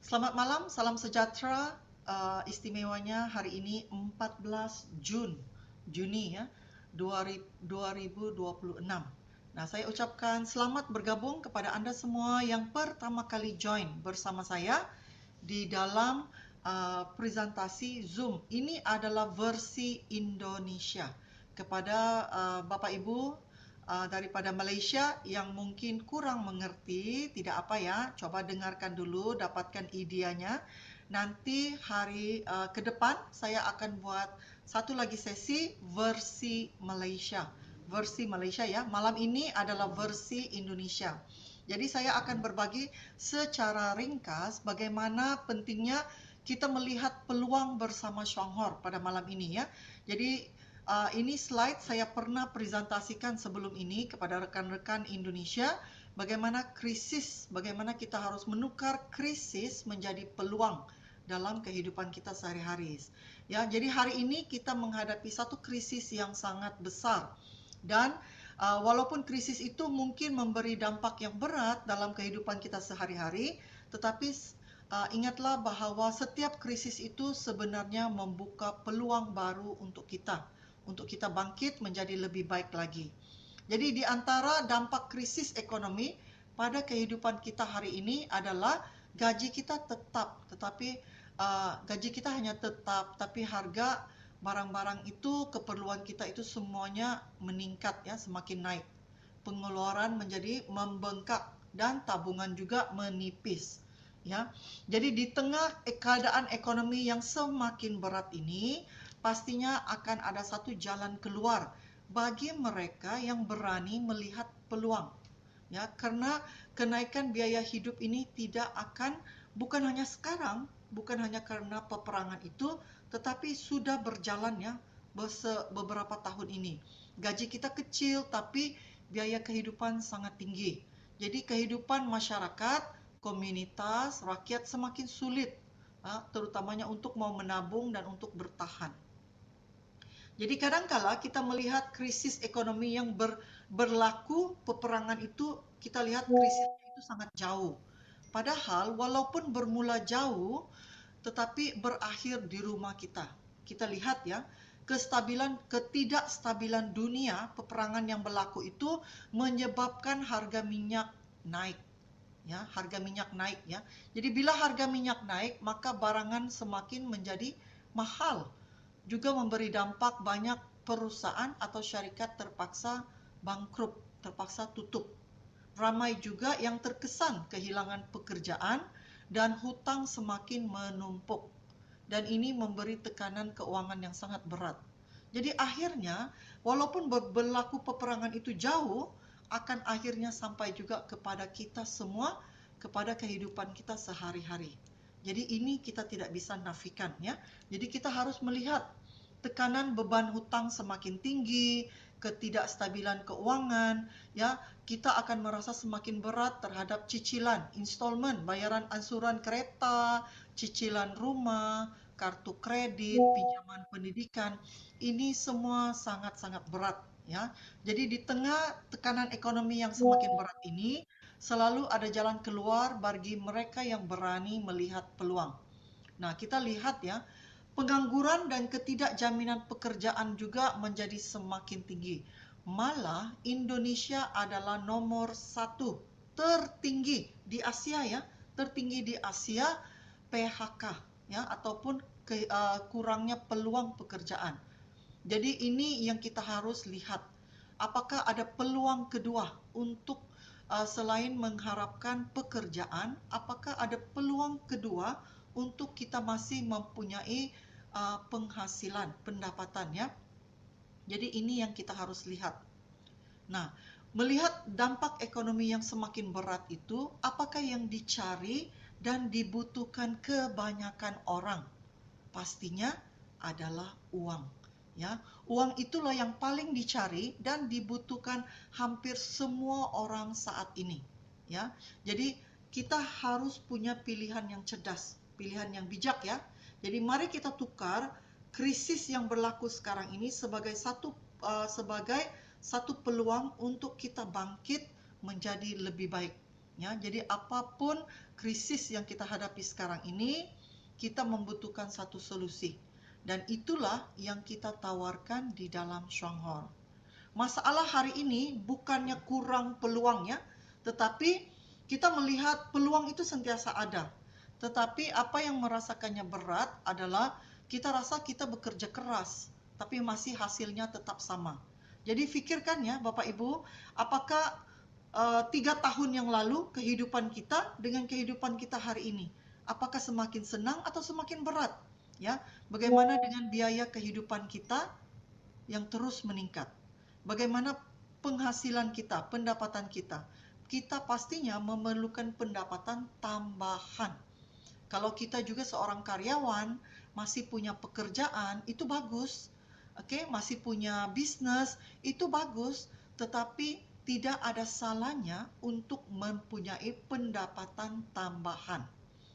Selamat malam, salam sejahtera. Istimewanya hari ini 14 Juni ya, 2026. Nah, saya ucapkan selamat bergabung kepada Anda semua yang pertama kali join bersama saya di dalam presentasi Zoom. Ini adalah versi Indonesia. Kepada Bapak Ibu daripada Malaysia yang mungkin kurang mengerti, tidak apa ya, coba dengarkan dulu, dapatkan idenya. Nanti hari ke depan saya akan buat satu lagi sesi versi Malaysia. Versi Malaysia ya. Malam ini adalah versi Indonesia. Jadi saya akan berbagi secara ringkas bagaimana pentingnya kita melihat peluang bersama Shanghor pada malam ini ya. Jadi ini slide saya pernah presentasikan sebelum ini kepada rekan-rekan Indonesia bagaimana kita harus menukar krisis menjadi peluang dalam kehidupan kita sehari-hari. Ya, jadi hari ini kita menghadapi satu krisis yang sangat besar dan walaupun krisis itu mungkin memberi dampak yang berat dalam kehidupan kita sehari-hari, tetapi ingatlah bahwa setiap krisis itu sebenarnya membuka peluang baru untuk kita bangkit menjadi lebih baik lagi. Jadi di antara dampak krisis ekonomi pada kehidupan kita hari ini adalah gaji kita tetap, tetapi gaji kita hanya tetap, tapi harga barang-barang itu, keperluan kita itu semuanya meningkat ya, semakin naik. Pengeluaran menjadi membengkak dan tabungan juga menipis. Ya, jadi di tengah keadaan ekonomi yang semakin berat ini, pastinya akan ada satu jalan keluar bagi mereka yang berani melihat peluang. Ya, karena kenaikan biaya hidup ini tidak akan bukan hanya sekarang, bukan hanya karena peperangan itu, tetapi sudah berjalan ya beberapa tahun ini. Gaji kita kecil tapi biaya kehidupan sangat tinggi. Jadi kehidupan masyarakat, komunitas, rakyat semakin sulit, terutamanya untuk mau menabung dan untuk bertahan. Jadi kadangkala kita melihat krisis ekonomi yang berlaku peperangan itu, kita lihat krisisnya itu sangat jauh. Padahal walaupun bermula jauh, tetapi berakhir di rumah kita. Kita lihat ya, ketidakstabilan dunia, peperangan yang berlaku itu menyebabkan harga minyak naik. Ya, harga minyak naik ya. Jadi bila harga minyak naik, maka barangan semakin menjadi mahal, juga memberi dampak banyak perusahaan atau syarikat terpaksa bangkrut, terpaksa tutup. Ramai juga yang terkesan kehilangan pekerjaan dan hutang semakin menumpuk. Dan ini memberi tekanan keuangan yang sangat berat. Jadi akhirnya, walaupun berlaku peperangan itu jauh, akan akhirnya sampai juga kepada kita semua, kepada kehidupan kita sehari-hari. Jadi ini kita tidak bisa nafikan ya. Jadi kita harus melihat tekanan beban hutang semakin tinggi, ketidakstabilan keuangan, ya, kita akan merasa semakin berat terhadap cicilan, installment, bayaran angsuran kereta, cicilan rumah, kartu kredit, pinjaman pendidikan. Ini semua sangat-sangat berat, ya. Jadi di tengah tekanan ekonomi yang semakin berat ini, selalu ada jalan keluar bagi mereka yang berani melihat peluang. Nah, kita lihat ya, pengangguran dan ketidakjaminan pekerjaan juga menjadi semakin tinggi. Malah Indonesia adalah nomor satu tertinggi di Asia ya, tertinggi di Asia PHK ya, ataupun kurangnya peluang pekerjaan. Jadi ini yang kita harus lihat. Apakah ada peluang kedua untuk selain mengharapkan pekerjaan, apakah ada peluang kedua untuk kita masih mempunyai penghasilan, pendapatan ya. Jadi ini yang kita harus lihat. Nah, melihat dampak ekonomi yang semakin berat itu, apakah yang dicari dan dibutuhkan kebanyakan orang? Pastinya adalah uang. Ya, uang itulah yang paling dicari dan dibutuhkan hampir semua orang saat ini. Ya, jadi kita harus punya pilihan yang cerdas, pilihan yang bijak ya. Jadi mari kita tukar krisis yang berlaku sekarang ini sebagai satu peluang untuk kita bangkit menjadi lebih baik. Ya, jadi apapun krisis yang kita hadapi sekarang ini, kita membutuhkan satu solusi. Dan itulah yang kita tawarkan di dalam Shuanghor. Masalah hari ini bukannya kurang peluangnya, tetapi kita melihat peluang itu sentiasa ada. Tetapi apa yang merasakannya berat adalah kita rasa kita bekerja keras, tapi masih hasilnya tetap sama. Jadi pikirkan ya Bapak Ibu, apakah 3 tahun yang lalu kehidupan kita dengan kehidupan kita hari ini, apakah semakin senang atau semakin berat? Ya, bagaimana dengan biaya kehidupan kita yang terus meningkat? Bagaimana penghasilan kita, pendapatan kita? Kita pastinya memerlukan pendapatan tambahan. Kalau kita juga seorang karyawan, masih punya pekerjaan, itu bagus. Oke, masih punya bisnis, itu bagus. Tetapi tidak ada salahnya untuk mempunyai pendapatan tambahan.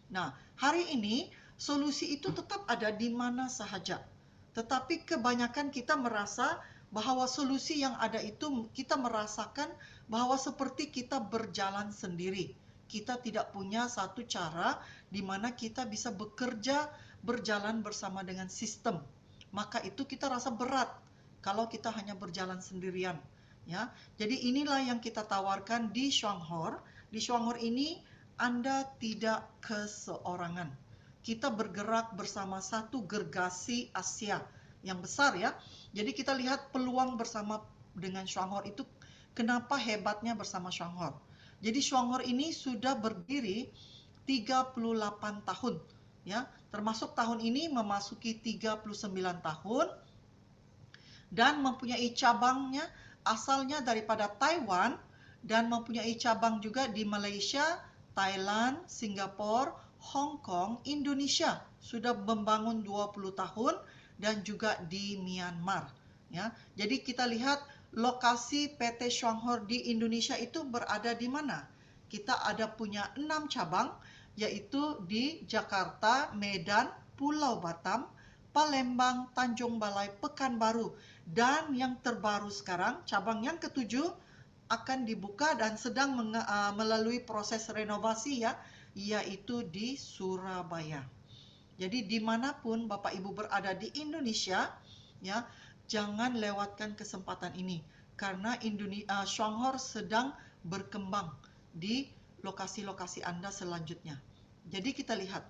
Nah, hari ini solusi itu tetap ada di mana sahaja. Tetapi kebanyakan kita merasa bahwa solusi yang ada itu kita merasakan bahwa seperti kita berjalan sendiri. Kita tidak punya satu cara di mana kita bisa bekerja berjalan bersama dengan sistem. Maka itu kita rasa berat kalau kita hanya berjalan sendirian. Ya, jadi inilah yang kita tawarkan di Shuanghor. Di Shuanghor ini Anda tidak keseorangan. Kita bergerak bersama satu gergasi Asia yang besar ya. Jadi kita lihat peluang bersama dengan Shuanghor itu, kenapa hebatnya bersama Shuanghor. Jadi Shuanghor ini sudah berdiri 38 tahun ya, termasuk tahun ini memasuki 39 tahun dan mempunyai cabangnya asalnya daripada Taiwan dan mempunyai cabang juga di Malaysia, Thailand, Singapura, Hong Kong, Indonesia. Sudah membangun 20 tahun dan juga di Myanmar. Ya, jadi kita lihat lokasi PT Shuanghor di Indonesia itu berada di mana? Kita ada punya 6 cabang, yaitu di Jakarta, Medan, Pulau Batam, Palembang, Tanjung Balai, Pekanbaru. Dan yang terbaru sekarang, cabang yang ke-7 akan dibuka dan sedang melalui proses renovasi ya, yaitu di Surabaya. Jadi dimanapun Bapak Ibu berada di Indonesia, ya, jangan lewatkan kesempatan ini. Karena Shuanghor sedang berkembang di lokasi-lokasi Anda selanjutnya. Jadi kita lihat,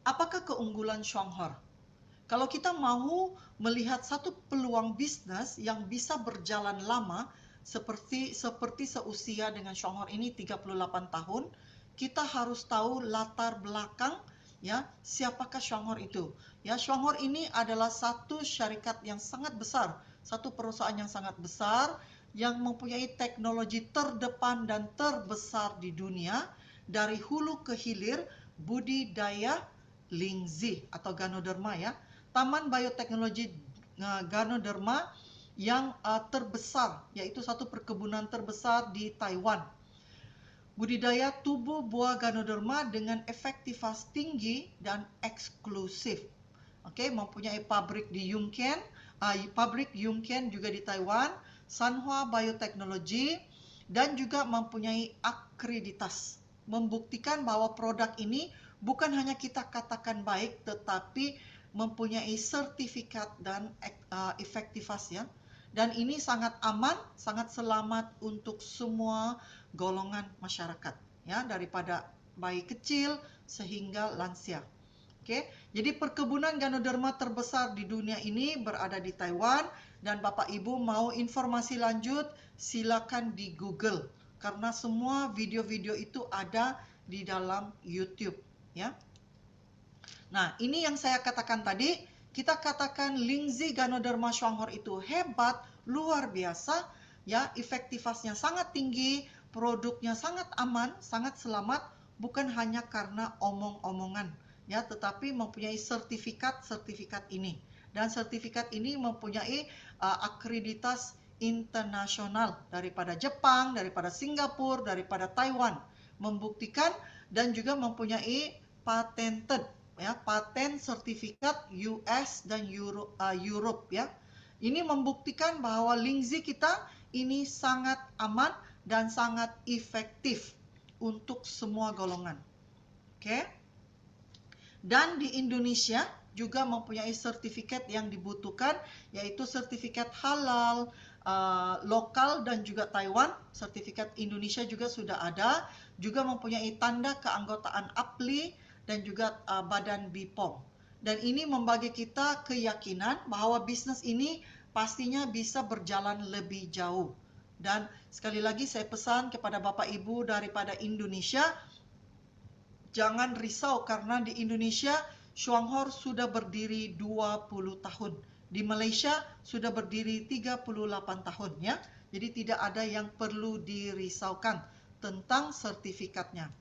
apakah keunggulan Shuanghor? Kalau kita mau melihat satu peluang bisnis yang bisa berjalan lama, seperti seusia dengan Shuanghor ini 38 tahun, kita harus tahu latar belakang ya, siapakah Shuanghor itu. Ya, Shuanghor ini adalah satu syarikat yang sangat besar, satu perusahaan yang sangat besar yang mempunyai teknologi terdepan dan terbesar di dunia dari hulu ke hilir budidaya Lingzhi atau Ganoderma ya. Taman Bioteknologi Ganoderma yang terbesar, yaitu satu perkebunan terbesar di Taiwan. Budidaya tubuh buah Ganoderma dengan efektivitas tinggi dan eksklusif. Oke, mempunyai pabrik di Yongken, pabrik Yongken juga di Taiwan, Sanhua Biotechnology, dan juga mempunyai akreditas. Membuktikan bahwa produk ini bukan hanya kita katakan baik, tetapi mempunyai sertifikat dan efektivitas ya. Dan ini sangat aman, sangat selamat untuk semua golongan masyarakat ya, daripada bayi kecil sehingga lansia. Oke, jadi perkebunan Ganoderma terbesar di dunia ini berada di Taiwan dan Bapak Ibu mau informasi lanjut silakan di Google karena semua video-video itu ada di dalam YouTube ya. Nah, ini yang saya katakan tadi, kita katakan Lingzhi Ganoderma Shuanghor itu hebat, luar biasa, ya, efektivitasnya sangat tinggi, produknya sangat aman, sangat selamat, bukan hanya karena omong-omongan, ya, tetapi mempunyai sertifikat ini. Dan sertifikat ini mempunyai akreditas internasional daripada Jepang, daripada Singapura, daripada Taiwan, membuktikan dan juga mempunyai patented ya, paten sertifikat US dan Europe ya. Ini membuktikan bahwa Lingzhi kita ini sangat aman dan sangat efektif untuk semua golongan. Oke. Dan di Indonesia juga mempunyai sertifikat yang dibutuhkan, yaitu sertifikat halal, lokal dan juga Taiwan. Sertifikat Indonesia juga sudah ada, juga mempunyai tanda keanggotaan APLI dan juga Badan BPOM. Dan ini membagi kita keyakinan bahwa bisnis ini pastinya bisa berjalan lebih jauh. Dan sekali lagi saya pesan kepada Bapak Ibu daripada Indonesia, jangan risau karena di Indonesia Shuanghor sudah berdiri 20 tahun. Di Malaysia sudah berdiri 38 tahun ya. Jadi tidak ada yang perlu dirisaukan tentang sertifikatnya.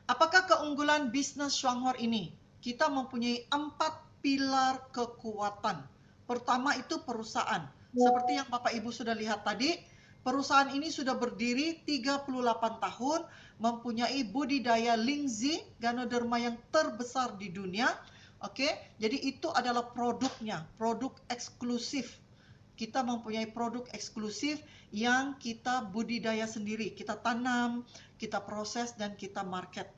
Apakah keunggulan bisnis Shuanghor ini? Kita mempunyai 4 pilar kekuatan. Pertama itu perusahaan. Seperti yang Bapak Ibu sudah lihat tadi, perusahaan ini sudah berdiri 38 tahun, mempunyai budidaya lingzi Ganoderma yang terbesar di dunia. Oke, jadi itu adalah produknya, produk eksklusif. Kita mempunyai produk eksklusif yang kita budidaya sendiri, kita tanam, kita proses dan kita market.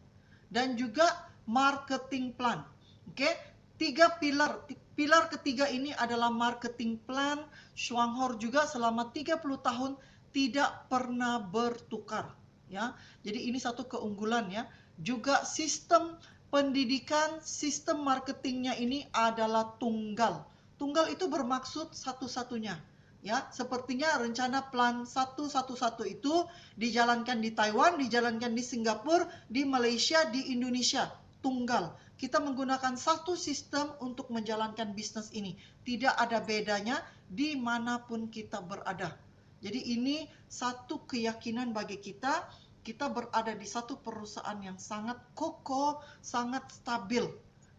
Dan juga marketing plan. Oke, 3 pilar. Pilar ketiga ini adalah marketing plan. Shuanghor juga selama 30 tahun tidak pernah bertukar. Ya, jadi ini satu keunggulan ya. Juga sistem pendidikan, sistem marketingnya ini adalah tunggal. Tunggal itu bermaksud satu-satunya. Ya, sepertinya rencana plan 111 itu dijalankan di Taiwan, dijalankan di Singapura, di Malaysia, di Indonesia. Tunggal. Kita menggunakan satu sistem untuk menjalankan bisnis ini. Tidak ada bedanya dimanapun kita berada. Jadi ini satu keyakinan bagi kita, kita berada di satu perusahaan yang sangat kokoh, sangat stabil.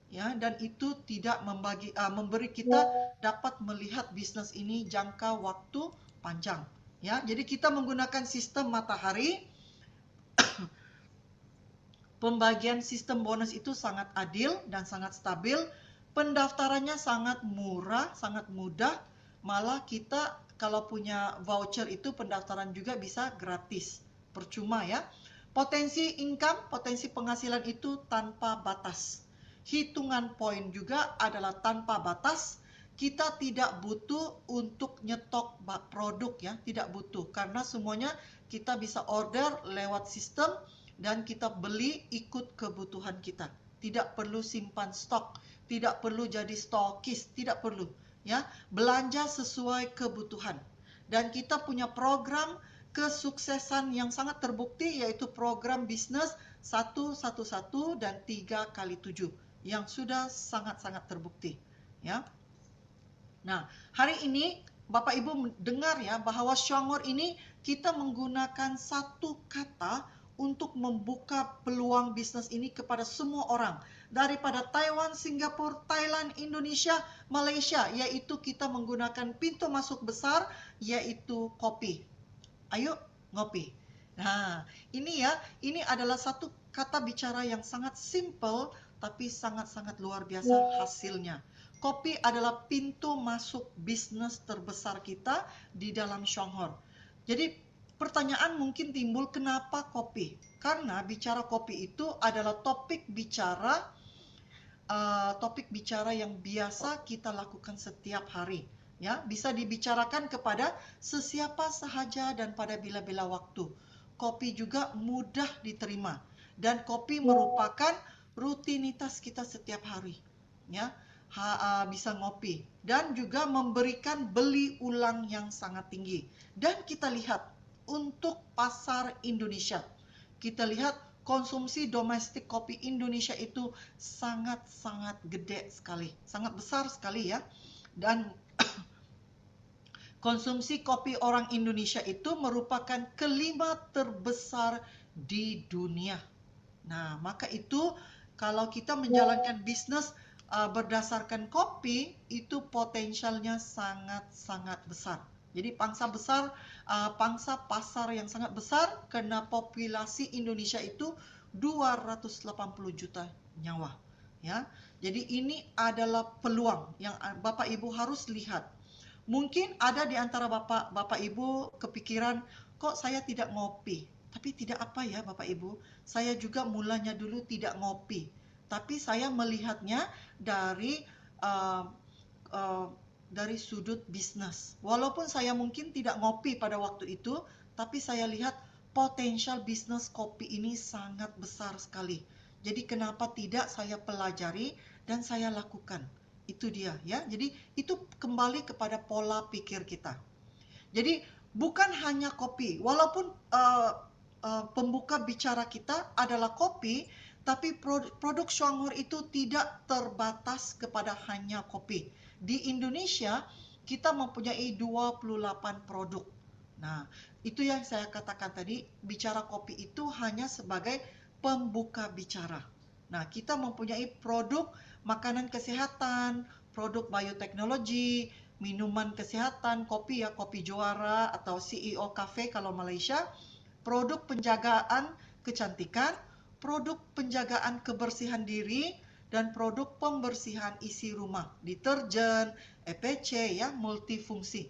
Ya, dan itu tidak memberi kita dapat melihat bisnis ini jangka waktu panjang. Ya, jadi kita menggunakan sistem matahari. Pembagian sistem bonus itu sangat adil dan sangat stabil. Pendaftarannya sangat murah, sangat mudah. Malah kita kalau punya voucher itu pendaftaran juga bisa gratis, percuma ya. Potensi income, potensi penghasilan itu tanpa batas. Hitungan poin juga adalah tanpa batas. Kita tidak butuh untuk nyetok produk ya, tidak butuh karena semuanya kita bisa order lewat sistem dan kita beli ikut kebutuhan kita. Tidak perlu simpan stok, tidak perlu jadi stokis, tidak perlu. Ya, belanja sesuai kebutuhan. Dan kita punya program kesuksesan yang sangat terbukti, yaitu program bisnis 111 dan 3x7 yang sudah sangat-sangat terbukti. Ya. Nah, hari ini Bapak Ibu dengar ya bahwa Shuanghor ini kita menggunakan satu kata untuk membuka peluang bisnis ini kepada semua orang. Daripada Taiwan, Singapura, Thailand, Indonesia, Malaysia. Yaitu kita menggunakan pintu masuk besar, yaitu kopi. Ayo, ngopi. Nah, ini ya, ini adalah satu kata bicara yang sangat simple, tapi sangat-sangat luar biasa hasilnya. Kopi adalah pintu masuk bisnis terbesar kita di dalam Shuanghor. Jadi, pertanyaan mungkin timbul, kenapa kopi? Karena bicara kopi itu adalah topik bicara yang biasa kita lakukan setiap hari. Ya, bisa dibicarakan kepada sesiapa sahaja dan pada bila-bila waktu. Kopi juga mudah diterima dan kopi merupakan rutinitas kita setiap hari. Ya, bisa ngopi dan juga memberikan beli ulang yang sangat tinggi. Dan kita lihat untuk pasar Indonesia. Kita lihat konsumsi domestik kopi Indonesia itu sangat-sangat gede sekali, sangat besar sekali ya. Dan konsumsi kopi orang Indonesia itu merupakan kelima terbesar di dunia. Nah, maka itu kalau kita menjalankan bisnis berdasarkan kopi, itu potensialnya sangat-sangat besar. Jadi pangsa pasar yang sangat besar karena populasi Indonesia itu 280 juta nyawa. Ya, jadi ini adalah peluang yang Bapak Ibu harus lihat. Mungkin ada di antara Bapak Ibu kepikiran, kok saya tidak ngopi? Tapi tidak apa ya Bapak Ibu, saya juga mulanya dulu tidak ngopi. Tapi saya melihatnya dari uh, uh, dari sudut bisnis. Walaupun saya mungkin tidak ngopi pada waktu itu, tapi saya lihat potensial bisnis kopi ini sangat besar sekali. Jadi kenapa tidak saya pelajari dan saya lakukan? Itu dia ya. Jadi itu kembali kepada pola pikir kita. Jadi bukan hanya kopi, walaupun pembuka bicara kita adalah kopi, tapi produk Shuanghor itu tidak terbatas kepada hanya kopi. Di Indonesia, kita mempunyai 28 produk. Nah, itu yang saya katakan tadi, bicara kopi itu hanya sebagai pembuka bicara. Nah, kita mempunyai produk makanan kesehatan, produk bioteknologi, minuman kesehatan, kopi ya, kopi juara atau CEO Cafe kalau Malaysia, produk penjagaan kecantikan, produk penjagaan kebersihan diri, dan produk pembersihan isi rumah, deterjen, EPC ya, multifungsi.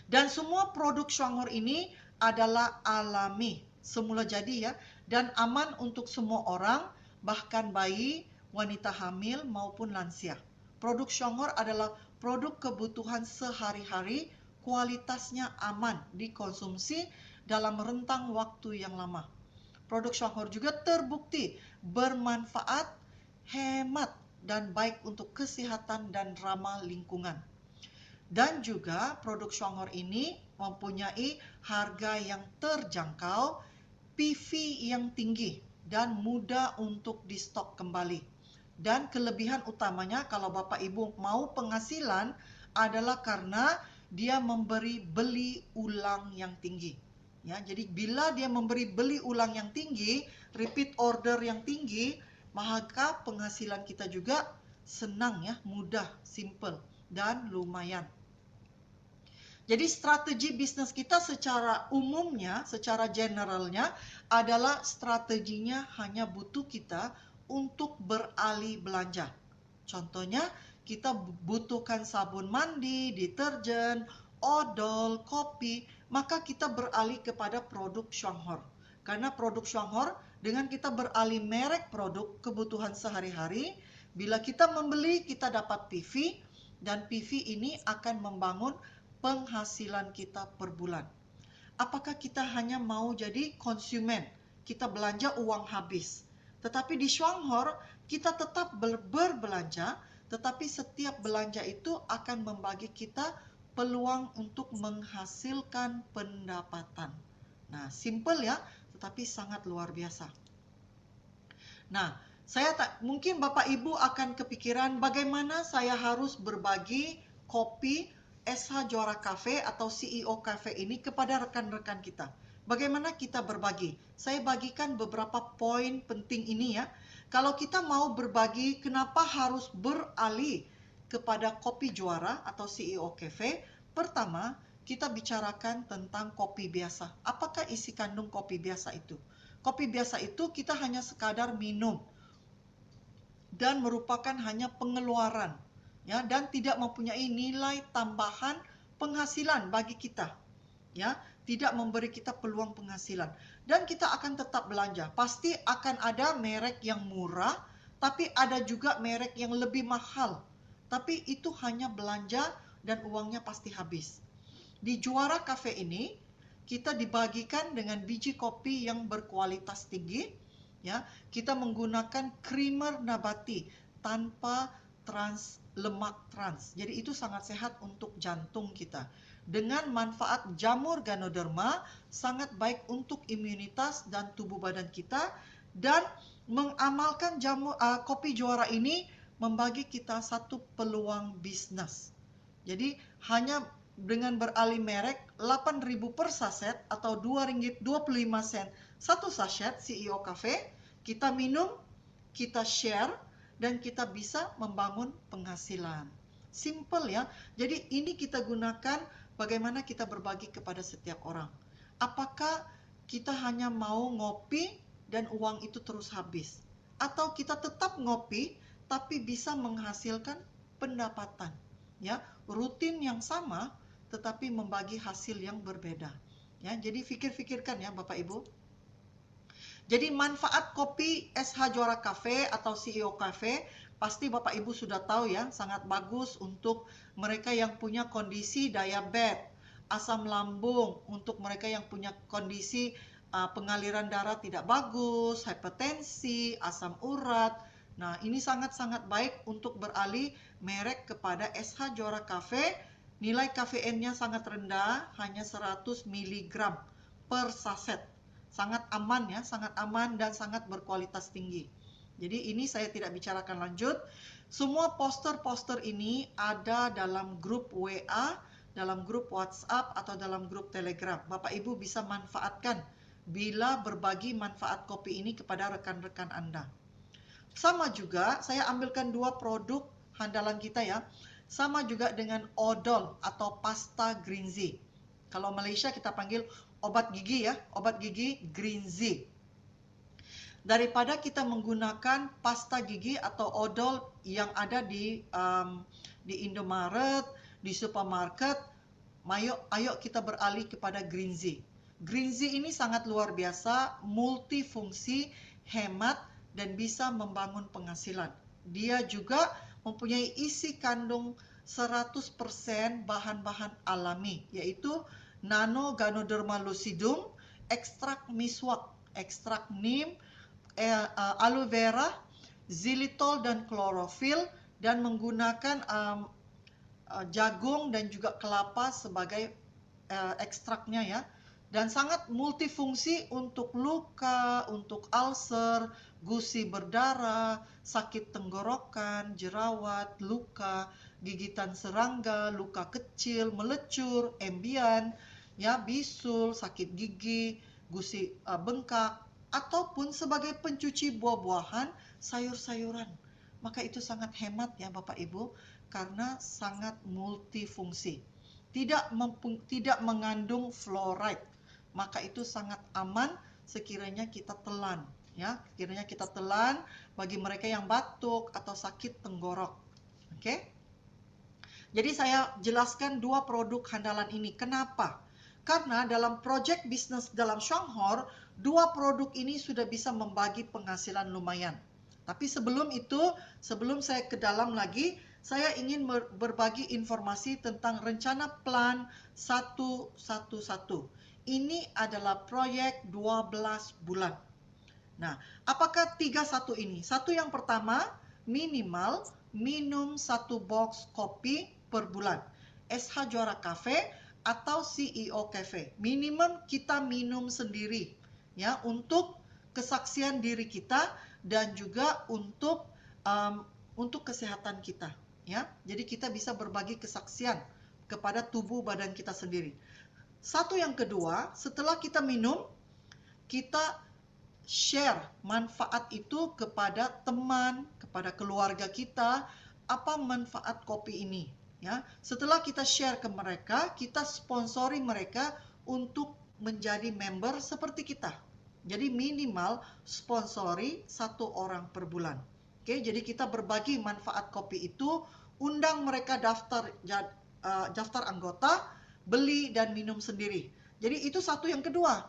Dan semua produk Shuanghor ini adalah alami, semula jadi ya, dan aman untuk semua orang, bahkan bayi, wanita hamil maupun lansia. Produk Shuanghor adalah produk kebutuhan sehari-hari, kualitasnya aman dikonsumsi dalam rentang waktu yang lama. Produk Shuanghor juga terbukti bermanfaat, hemat, dan baik untuk kesehatan dan ramah lingkungan. Dan juga produk Shuanghor ini mempunyai harga yang terjangkau, PV yang tinggi, dan mudah untuk di stok kembali. Dan kelebihan utamanya kalau Bapak Ibu mau penghasilan adalah karena dia memberi beli ulang yang tinggi. Ya, jadi bila dia memberi beli ulang yang tinggi, repeat order yang tinggi, maka penghasilan kita juga senang ya, mudah, simple, dan lumayan. Jadi strategi bisnis kita secara umumnya, secara generalnya adalah strateginya hanya butuh kita untuk beralih belanja. Contohnya, kita butuhkan sabun mandi, deterjen, odol, kopi, maka kita beralih kepada produk Shuanghor. Karena produk Shuanghor, dengan kita beralih merek produk kebutuhan sehari-hari, bila kita membeli, kita dapat PV, dan PV ini akan membangun penghasilan kita per bulan. Apakah kita hanya mau jadi konsumen? Kita belanja uang habis. Tetapi di Shuanghor, kita tetap berbelanja, tetapi setiap belanja itu akan membagi kita peluang untuk menghasilkan pendapatan. Nah, simple ya, tetapi sangat luar biasa. Nah, mungkin Bapak Ibu akan kepikiran bagaimana saya harus berbagi kopi SH Juara Cafe atau CEO Cafe ini kepada rekan-rekan kita. Bagaimana kita berbagi? Saya bagikan beberapa poin penting ini ya. Kalau kita mau berbagi, kenapa harus beralih kepada kopi juara atau CEO Cafe? Pertama, kita bicarakan tentang kopi biasa. Apakah isi kandung kopi biasa itu? Kopi biasa itu kita hanya sekadar minum dan merupakan hanya pengeluaran, ya, dan tidak mempunyai nilai tambahan penghasilan bagi kita, ya, tidak memberi kita peluang penghasilan. Dan kita akan tetap belanja. Pasti akan ada merek yang murah, tapi ada juga merek yang lebih mahal. Tapi itu hanya belanja dan uangnya pasti habis. Di Juara Cafe ini, kita dibagikan dengan biji kopi yang berkualitas tinggi, ya. Kita menggunakan creamer nabati tanpa lemak trans. Jadi itu sangat sehat untuk jantung kita. Dengan manfaat jamur Ganoderma, sangat baik untuk imunitas dan tubuh badan kita. Dan mengamalkan kopi juara ini membagi kita satu peluang bisnis. Jadi hanya dengan beralih merek 8.000 per saset atau RM2.25 satu saset CEO Cafe, kita minum, kita share, dan kita bisa membangun penghasilan. Simple ya. Jadi ini kita gunakan bagaimana kita berbagi kepada setiap orang. Apakah kita hanya mau ngopi dan uang itu terus habis? Atau kita tetap ngopi tapi bisa menghasilkan pendapatan? ya, rutin yang sama tetapi membagi hasil yang berbeda. Ya, jadi pikirkan ya Bapak Ibu. Jadi manfaat kopi SH Juara Cafe atau CEO Cafe pasti Bapak Ibu sudah tahu ya, sangat bagus untuk mereka yang punya kondisi diabetes, asam lambung, untuk mereka yang punya kondisi pengaliran darah tidak bagus, hipertensi, asam urat. Nah, ini sangat-sangat baik untuk beralih merek kepada SH Juara Cafe. Nilai kafeinnya sangat rendah, hanya 100 mg per saset. Sangat aman ya, sangat aman dan sangat berkualitas tinggi. Jadi ini saya tidak bicarakan lanjut. Semua poster-poster ini ada dalam grup WA, dalam grup WhatsApp atau dalam grup Telegram. Bapak Ibu bisa manfaatkan bila berbagi manfaat kopi ini kepada rekan-rekan Anda. Sama juga saya ambilkan dua produk handalan kita ya. Sama juga dengan odol atau pasta green zea. Kalau Malaysia kita panggil obat gigi ya, obat gigi green zea. Daripada kita menggunakan pasta gigi atau odol yang ada di Indomaret, di supermarket, ayo kita beralih kepada green zea. Green zea ini sangat luar biasa, multifungsi, hemat, dan bisa membangun penghasilan. Dia juga mempunyai isi kandung 100% bahan-bahan alami, yaitu Nano Ganoderma lucidum, ekstrak miswak, ekstrak neem, aloe vera, xylitol dan klorofil, dan menggunakan jagung dan juga kelapa sebagai ekstraknya ya. Dan sangat multifungsi untuk luka, untuk ulcer, gusi berdarah, sakit tenggorokan, jerawat, luka, gigitan serangga, luka kecil, melecur, embian, ya, bisul, sakit gigi, gusi bengkak, ataupun sebagai pencuci buah-buahan, sayur-sayuran. Maka itu sangat hemat ya Bapak Ibu, karena sangat multifungsi. Tidak mengandung fluoride. Maka itu sangat aman sekiranya kita telan ya, sekiranya kita telan bagi mereka yang batuk atau sakit tenggorok. Oke? Jadi saya jelaskan dua produk handalan ini. Kenapa? Karena dalam project bisnis dalam Shanghor, dua produk ini sudah bisa membagi penghasilan lumayan. Tapi sebelum itu, sebelum saya ke dalam lagi, saya ingin berbagi informasi tentang rencana plan 111. Ini adalah proyek 12 bulan. Nah, apakah 31 ini? Satu yang pertama, minimal minum 1 box kopi per bulan. SH Juara Cafe atau CEO Cafe. Minimum kita minum sendiri ya, untuk kesaksian diri kita dan juga untuk kesehatan kita ya. Jadi kita bisa berbagi kesaksian kepada tubuh badan kita sendiri. Satu yang kedua, setelah kita minum, kita share manfaat itu kepada teman, kepada keluarga kita, apa manfaat kopi ini. Ya, setelah kita share ke mereka, kita sponsori mereka untuk menjadi member seperti kita. Jadi minimal sponsori 1 orang per bulan. Oke, jadi kita berbagi manfaat kopi itu, undang mereka daftar anggota, beli dan minum sendiri. Jadi itu satu yang kedua.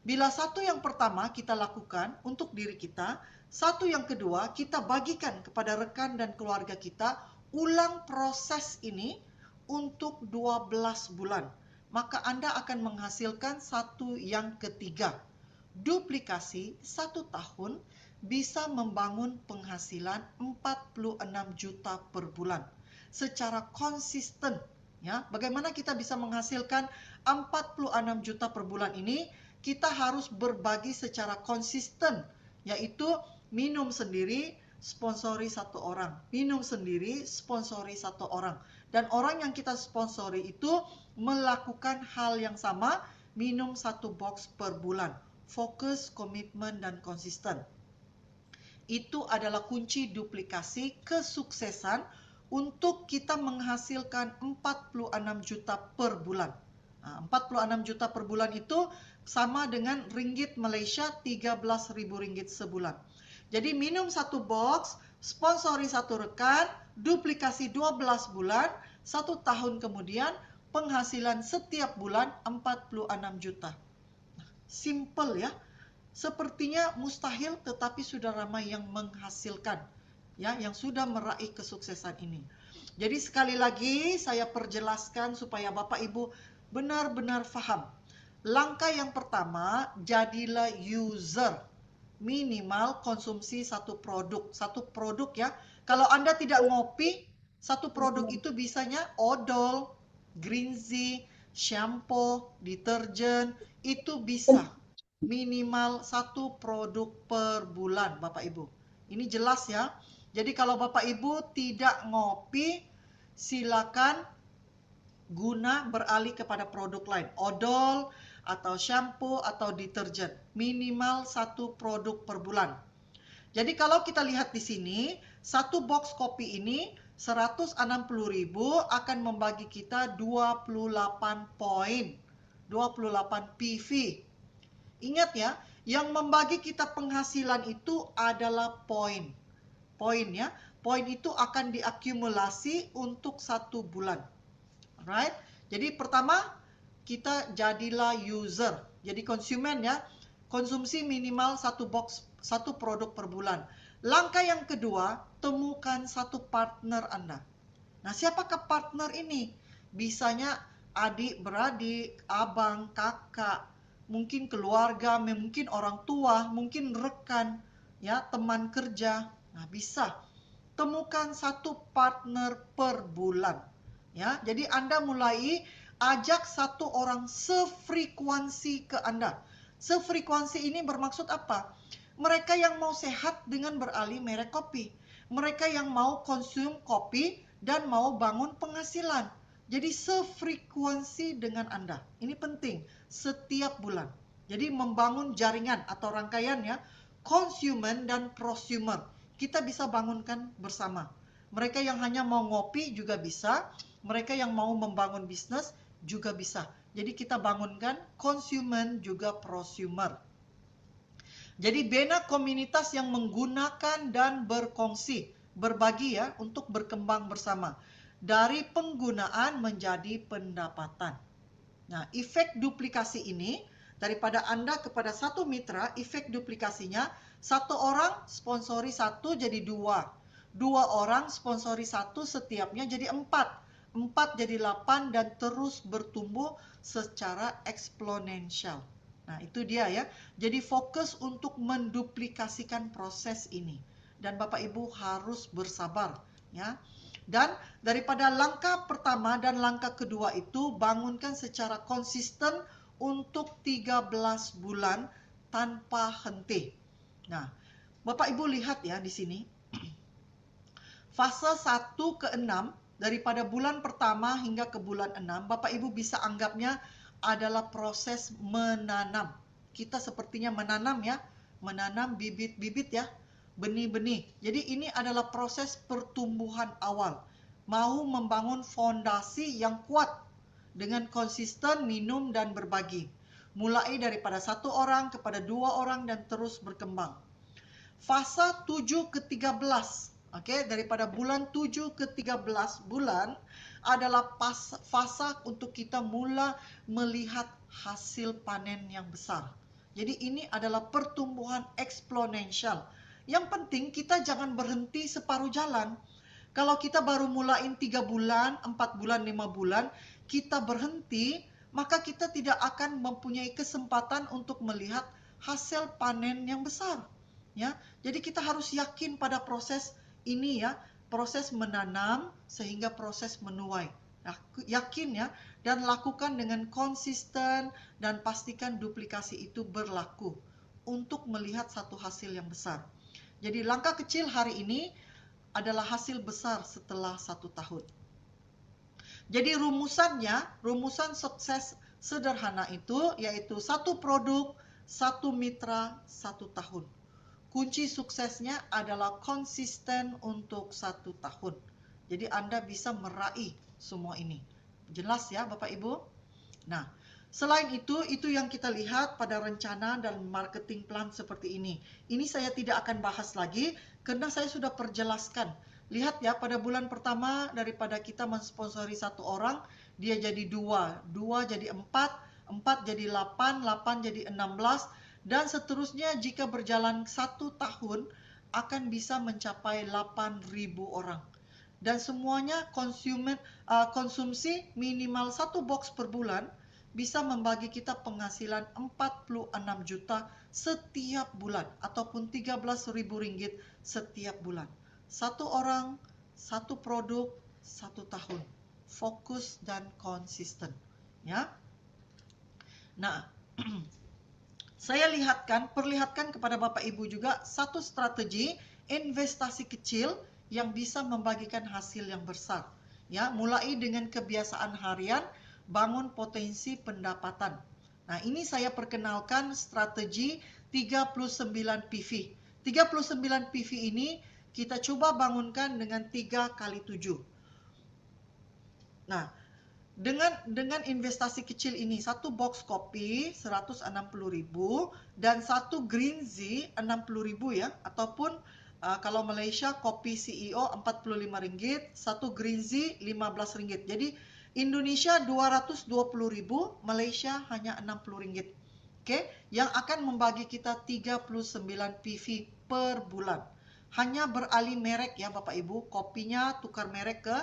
Bila satu yang pertama kita lakukan untuk diri kita, satu yang kedua kita bagikan kepada rekan dan keluarga kita, ulang proses ini untuk 12 bulan. Maka Anda akan menghasilkan satu yang ketiga. Duplikasi 1 tahun bisa membangun penghasilan 46 juta per bulan secara konsisten. Ya, bagaimana kita bisa menghasilkan 46 juta per bulan ini? Kita harus berbagi secara konsisten, yaitu minum sendiri, sponsori 1 orang. Minum sendiri, sponsori 1 orang. Dan orang yang kita sponsori itu melakukan hal yang sama, minum 1 box per bulan. Fokus, komitmen, dan konsisten. Itu adalah kunci duplikasi kesuksesan untuk kita menghasilkan 46 juta per bulan. 46 juta per bulan itu sama dengan ringgit Malaysia 13.000 ringgit sebulan. Jadi minum 1 box, sponsori 1 rekan, duplikasi 12 bulan, 1 tahun kemudian penghasilan setiap bulan 46 juta. Simple ya. Sepertinya mustahil, tetapi sudah ramai yang menghasilkan, ya, yang sudah meraih kesuksesan ini. Jadi sekali lagi saya perjelaskan supaya Bapak Ibu benar-benar paham. Langkah yang pertama, jadilah user. Minimal konsumsi satu produk ya. Kalau Anda tidak ngopi, satu produk itu bisanya odol, green tea, shampoo, deterjen, itu bisa. Minimal satu produk per bulan, Bapak Ibu. Ini jelas ya. Jadi kalau Bapak Ibu tidak ngopi, silakan beralih kepada produk lain. Odol, atau shampoo, atau deterjen. Minimal satu produk per bulan. Jadi kalau kita lihat di sini, satu box kopi ini 160.000 akan membagi kita 28 poin. 28 PV. Ingat ya, yang membagi kita penghasilan itu adalah poin. Poin ya, poin itu akan diakumulasi untuk 1 bulan. Alright, jadi pertama kita jadilah user, jadi konsumen ya, konsumsi minimal satu produk per bulan. Langkah yang kedua, temukan satu partner Anda. Nah, siapakah partner ini? Bisanya adik, beradik, abang, kakak, mungkin keluarga, mungkin orang tua, mungkin rekan, ya, teman kerja. Nah, bisa. Temukan satu partner per bulan. Ya, jadi Anda mulai ajak satu orang sefrekuensi ke Anda. Sefrekuensi ini bermaksud apa? Mereka yang mau sehat dengan beralih merek kopi. Mereka yang mau konsum kopi dan mau bangun penghasilan. Jadi sefrekuensi dengan Anda. Ini penting setiap bulan. Jadi membangun jaringan atau rangkaian ya, konsumen dan prosumer. Kita bisa bangunkan bersama. Mereka yang hanya mau ngopi juga bisa. Mereka yang mau membangun bisnis juga bisa. Jadi kita bangunkan konsumen juga prosumer. Jadi bina komunitas yang menggunakan dan berkongsi, berbagi ya, untuk berkembang bersama. Dari penggunaan menjadi pendapatan. Nah, efek duplikasi ini, daripada Anda kepada satu mitra, efek duplikasinya, satu orang sponsori satu jadi dua. Dua orang sponsori satu, setiapnya jadi 4. 4 jadi 8 dan terus bertumbuh secara eksponensial. Nah, itu dia ya. Jadi fokus untuk menduplikasikan proses ini. Dan Bapak Ibu harus bersabar ya. Dan daripada langkah pertama dan langkah kedua itu bangunkan secara konsisten untuk 13 bulan tanpa henti. Nah, Bapak Ibu lihat ya di sini. Fase 1 ke 6 daripada bulan pertama hingga ke bulan 6, Bapak Ibu bisa anggapnya adalah proses menanam. Kita sepertinya menanam ya, menanam bibit-bibit ya, benih-benih. Jadi ini adalah proses pertumbuhan awal. Mau membangun fondasi yang kuat dengan konsisten minum dan berbagi. Mulai daripada 1 orang kepada 2 orang dan terus berkembang. Fase 7 ke 13. Oke, daripada bulan 7 ke 13 bulan adalah fase untuk kita mula melihat hasil panen yang besar. Jadi ini adalah pertumbuhan eksponensial. Yang penting kita jangan berhenti separuh jalan. Kalau kita baru mulain 3 bulan, 4 bulan, 5 bulan, kita berhenti, maka kita tidak akan mempunyai kesempatan untuk melihat hasil panen yang besar. Ya, jadi kita harus yakin pada proses ini ya, proses menanam sehingga proses menuai. Nah, yakin ya, dan lakukan dengan konsisten dan pastikan duplikasi itu berlaku untuk melihat satu hasil yang besar. Jadi langkah kecil hari ini adalah hasil besar setelah 1 tahun. Jadi rumusan sukses sederhana itu yaitu 1 produk, 1 mitra, 1 tahun. Kunci suksesnya adalah konsisten untuk 1 tahun. Jadi Anda bisa meraih semua ini. Jelas ya Bapak Ibu? Nah, selain itu yang kita lihat pada rencana dan marketing plan seperti ini. Ini saya tidak akan bahas lagi karena saya sudah perjelaskan Lihat ya, pada bulan pertama daripada kita mensponsori satu orang, dia jadi 2, 2 jadi 4, 4 jadi 8, 8 jadi 16, dan seterusnya jika berjalan 1 tahun akan bisa mencapai 8.000 orang. Dan semuanya konsumsi minimal 1 box per bulan bisa membagi kita penghasilan 46 juta setiap bulan ataupun 13.000 ringgit setiap bulan. Satu orang, satu produk, 1 tahun. Fokus dan konsisten. Ya. Nah, saya perlihatkan kepada Bapak Ibu juga satu strategi investasi kecil yang bisa membagikan hasil yang besar. Ya, mulai dengan kebiasaan harian, bangun potensi pendapatan. Nah, ini saya perkenalkan strategi 39 PV. 39 PV ini kita coba bangunkan dengan 3 kali 7. Nah, dengan investasi kecil ini, 1 box kopi 160.000 dan 1 green tea 60.000 ya, ataupun kalau Malaysia kopi CEO 45 ringgit, 1 green tea 15 ringgit. Jadi Indonesia 220.000, Malaysia hanya 60 ringgit. Oke, yang akan membagi kita 39 PV per bulan. Hanya beralih merek ya Bapak Ibu, kopinya tukar merek ke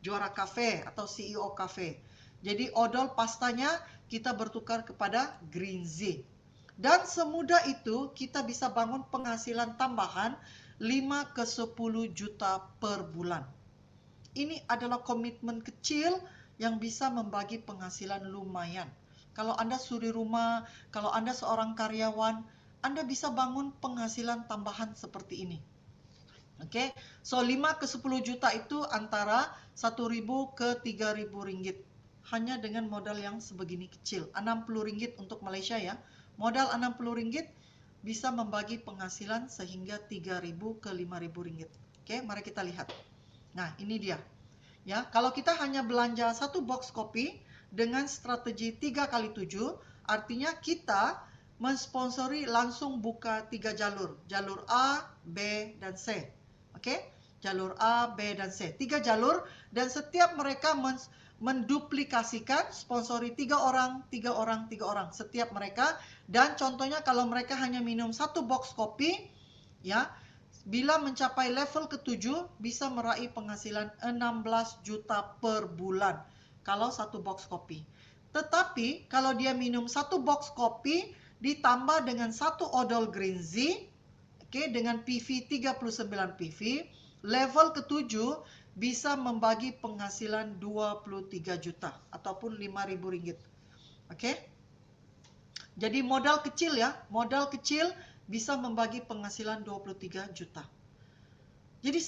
Juara Cafe atau CEO Cafe. Jadi odol pastanya kita bertukar kepada Green Tea. Dan semudah itu kita bisa bangun penghasilan tambahan 5 ke 10 juta per bulan. Ini adalah komitmen kecil yang bisa membagi penghasilan lumayan. Kalau Anda suri rumah, kalau Anda seorang karyawan, Anda bisa bangun penghasilan tambahan seperti ini. Oke, so 5 ke 10 juta itu antara 1.000 ke 3.000 ringgit. Hanya dengan modal yang sebegini kecil. 60 ringgit untuk Malaysia ya. Modal 60 ringgit bisa membagi penghasilan sehingga 3.000 ke 5.000 ringgit. Oke, mari kita lihat. Nah, ini dia. Ya, kalau kita hanya belanja 1 box kopi dengan strategi 3 kali 7, artinya kita mensponsori langsung buka 3 jalur. Jalur A, B, dan C. Oke, jalur A, B, dan C. 3 jalur dan setiap mereka menduplikasikan sponsori 3 orang, 3 orang, 3 orang setiap mereka. Dan contohnya kalau mereka hanya minum 1 box kopi, ya, bila mencapai level ke-7 bisa meraih penghasilan 16 juta per bulan kalau 1 box kopi. Tetapi kalau dia minum 1 box kopi ditambah dengan 1 odol green tea, oke, dengan PV 39 PV, level ke-7 bisa membagi penghasilan 23 juta ataupun 5.000 ringgit. Oke. Jadi modal kecil ya, modal kecil bisa membagi penghasilan 23 juta. Jadi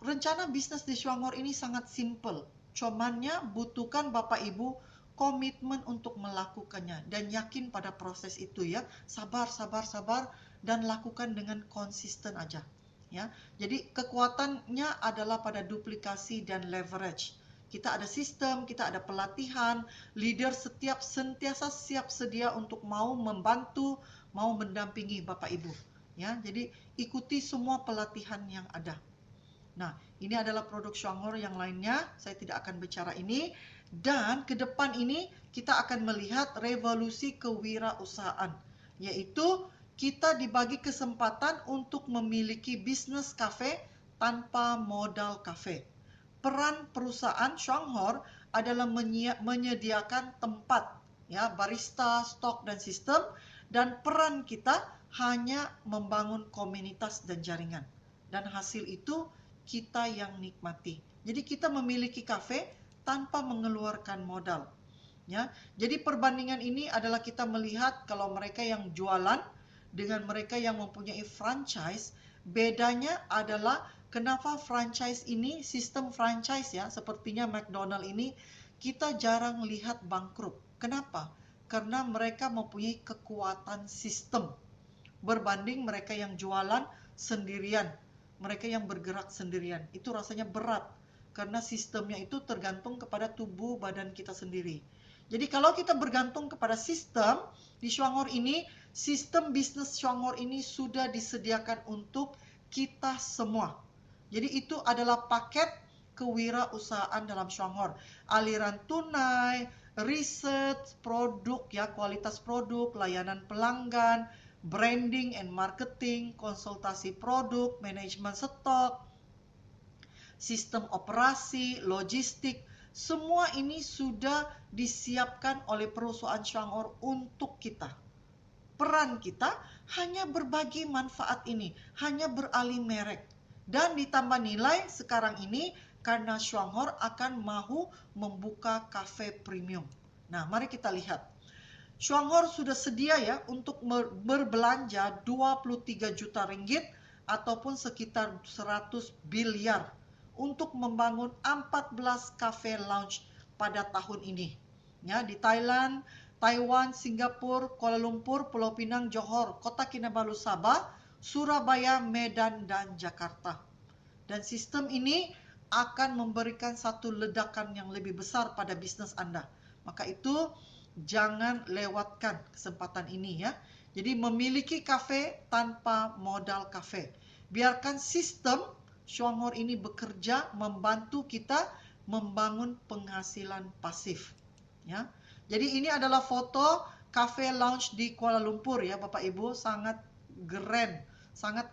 rencana bisnis di Selangor ini sangat simple. Cumannya butuhkan Bapak Ibu komitmen untuk melakukannya dan yakin pada proses itu ya. Sabar, sabar, sabar dan lakukan dengan konsisten aja. Ya. Jadi kekuatannya adalah pada duplikasi dan leverage. Kita ada sistem, kita ada pelatihan, leader sentiasa siap sedia untuk mau membantu, mau mendampingi Bapak Ibu. Ya, jadi ikuti semua pelatihan yang ada. Nah, ini adalah produk Selangor yang lainnya, saya tidak akan bicara ini. Dan ke depan ini kita akan melihat revolusi kewirausahaan, yaitu kita dibagi kesempatan untuk memiliki bisnis kafe tanpa modal kafe. Peran perusahaan Selangor adalah menyediakan tempat, ya, barista, stok dan sistem, dan peran kita hanya membangun komunitas dan jaringan. Dan hasil itu kita yang nikmati. Jadi kita memiliki kafe tanpa mengeluarkan modal. Ya, jadi perbandingan ini adalah kita melihat kalau mereka yang jualan dengan mereka yang mempunyai franchise, bedanya adalah kenapa franchise ini, sistem franchise ya, sepertinya McDonald ini, kita jarang lihat bangkrut. Kenapa? Karena mereka mempunyai kekuatan sistem. Berbanding mereka yang jualan sendirian, mereka yang bergerak sendirian, itu rasanya berat. Karena sistemnya itu tergantung kepada tubuh badan kita sendiri. Jadi kalau kita bergantung kepada sistem, di Selangor ini, sistem bisnis Selangor ini sudah disediakan untuk kita semua. Jadi itu adalah paket kewirausahaan dalam Shuanghor. Aliran tunai, riset, produk ya, kualitas produk, layanan pelanggan, branding and marketing, konsultasi produk, manajemen stok, sistem operasi, logistik, semua ini sudah disiapkan oleh perusahaan Shuanghor untuk kita. Peran kita hanya berbagi manfaat ini, hanya beralih merek. Dan ditambah nilai sekarang ini karena Shuanghor akan mahu membuka cafe premium. Nah, mari kita lihat. Shuanghor sudah sedia ya untuk berbelanja 23 juta ringgit ataupun sekitar 100 biliar untuk membangun 14 cafe lounge pada tahun ini. Ya, di Thailand, Taiwan, Singapura, Kuala Lumpur, Pulau Pinang, Johor, Kota Kinabalu, Sabah, Surabaya, Medan, dan Jakarta. Dan sistem ini akan memberikan satu ledakan yang lebih besar pada bisnis Anda. Maka itu jangan lewatkan kesempatan ini ya. Jadi memiliki kafe tanpa modal kafe. Biarkan sistem Shuanghor ini bekerja membantu kita membangun penghasilan pasif. Ya. Jadi ini adalah foto cafe lounge di Kuala Lumpur ya Bapak Ibu, sangat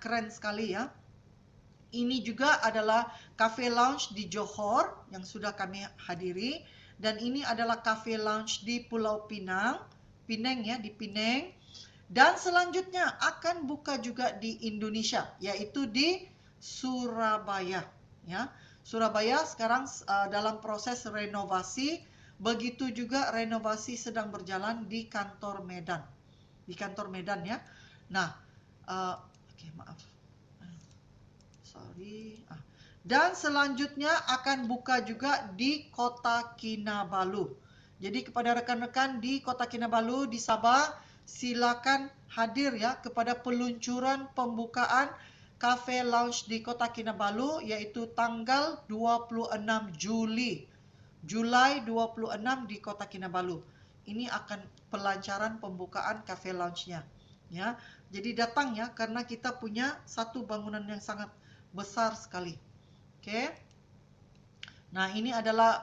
keren sekali ya. Ini juga adalah cafe lounge di Johor yang sudah kami hadiri, dan ini adalah cafe lounge di Pulau Pinang, ya di Penang. Dan selanjutnya akan buka juga di Indonesia, yaitu di Surabaya ya. Surabaya sekarang dalam proses renovasi. Begitu juga renovasi sedang berjalan di kantor Medan. Di kantor Medan ya. Nah, maaf. Dan selanjutnya akan buka juga di Kota Kinabalu. Jadi kepada rekan-rekan di Kota Kinabalu di Sabah, silakan hadir ya kepada peluncuran pembukaan cafe lounge di Kota Kinabalu, yaitu tanggal 26 Julai 26 di Kota Kinabalu. Ini akan pelancaran pembukaan cafe lounge-nya. Ya, jadi datang ya karena kita punya satu bangunan yang sangat besar sekali. Oke. Nah, ini adalah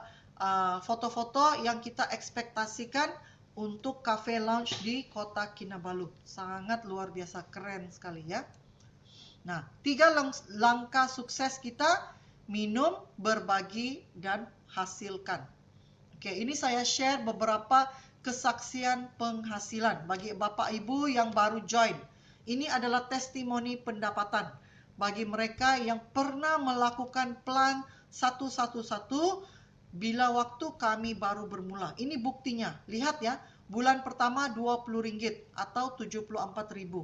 foto-foto yang kita ekspektasikan untuk cafe lounge di Kota Kinabalu. Sangat luar biasa keren sekali ya. Nah, 3 langkah sukses kita: minum, berbagi, dan hasilkan. Oke, ini saya share beberapa kesaksian penghasilan bagi Bapak Ibu yang baru join. Ini adalah testimoni pendapatan bagi mereka yang pernah melakukan plan 111 bila waktu kami baru bermula. Ini buktinya. Lihat ya, bulan pertama Rp20 atau Rp74.000.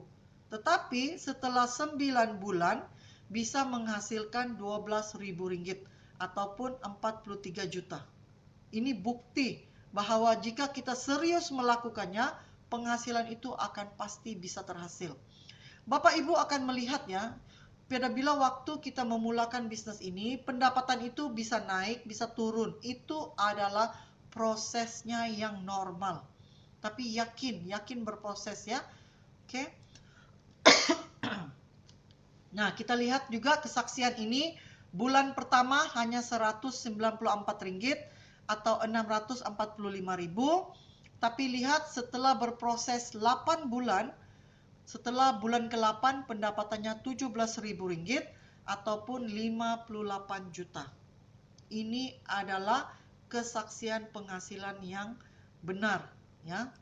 Tetapi setelah 9 bulan bisa menghasilkan Rp12.000 ataupun 43 juta. Ini bukti bahwa jika kita serius melakukannya, penghasilan itu akan pasti bisa terhasil. Bapak Ibu akan melihat ya, pada bila waktu kita memulakan bisnis ini, pendapatan itu bisa naik, bisa turun. Itu adalah prosesnya yang normal. Tapi yakin berproses ya. Oke. Nah, kita lihat juga kesaksian ini, bulan pertama hanya Rp194 atau Rp645.000. Tapi lihat setelah berproses 8 bulan, setelah bulan ke-8 pendapatannya Rp17.000 ataupun 58 juta. Ini adalah kesaksian penghasilan yang benar ya.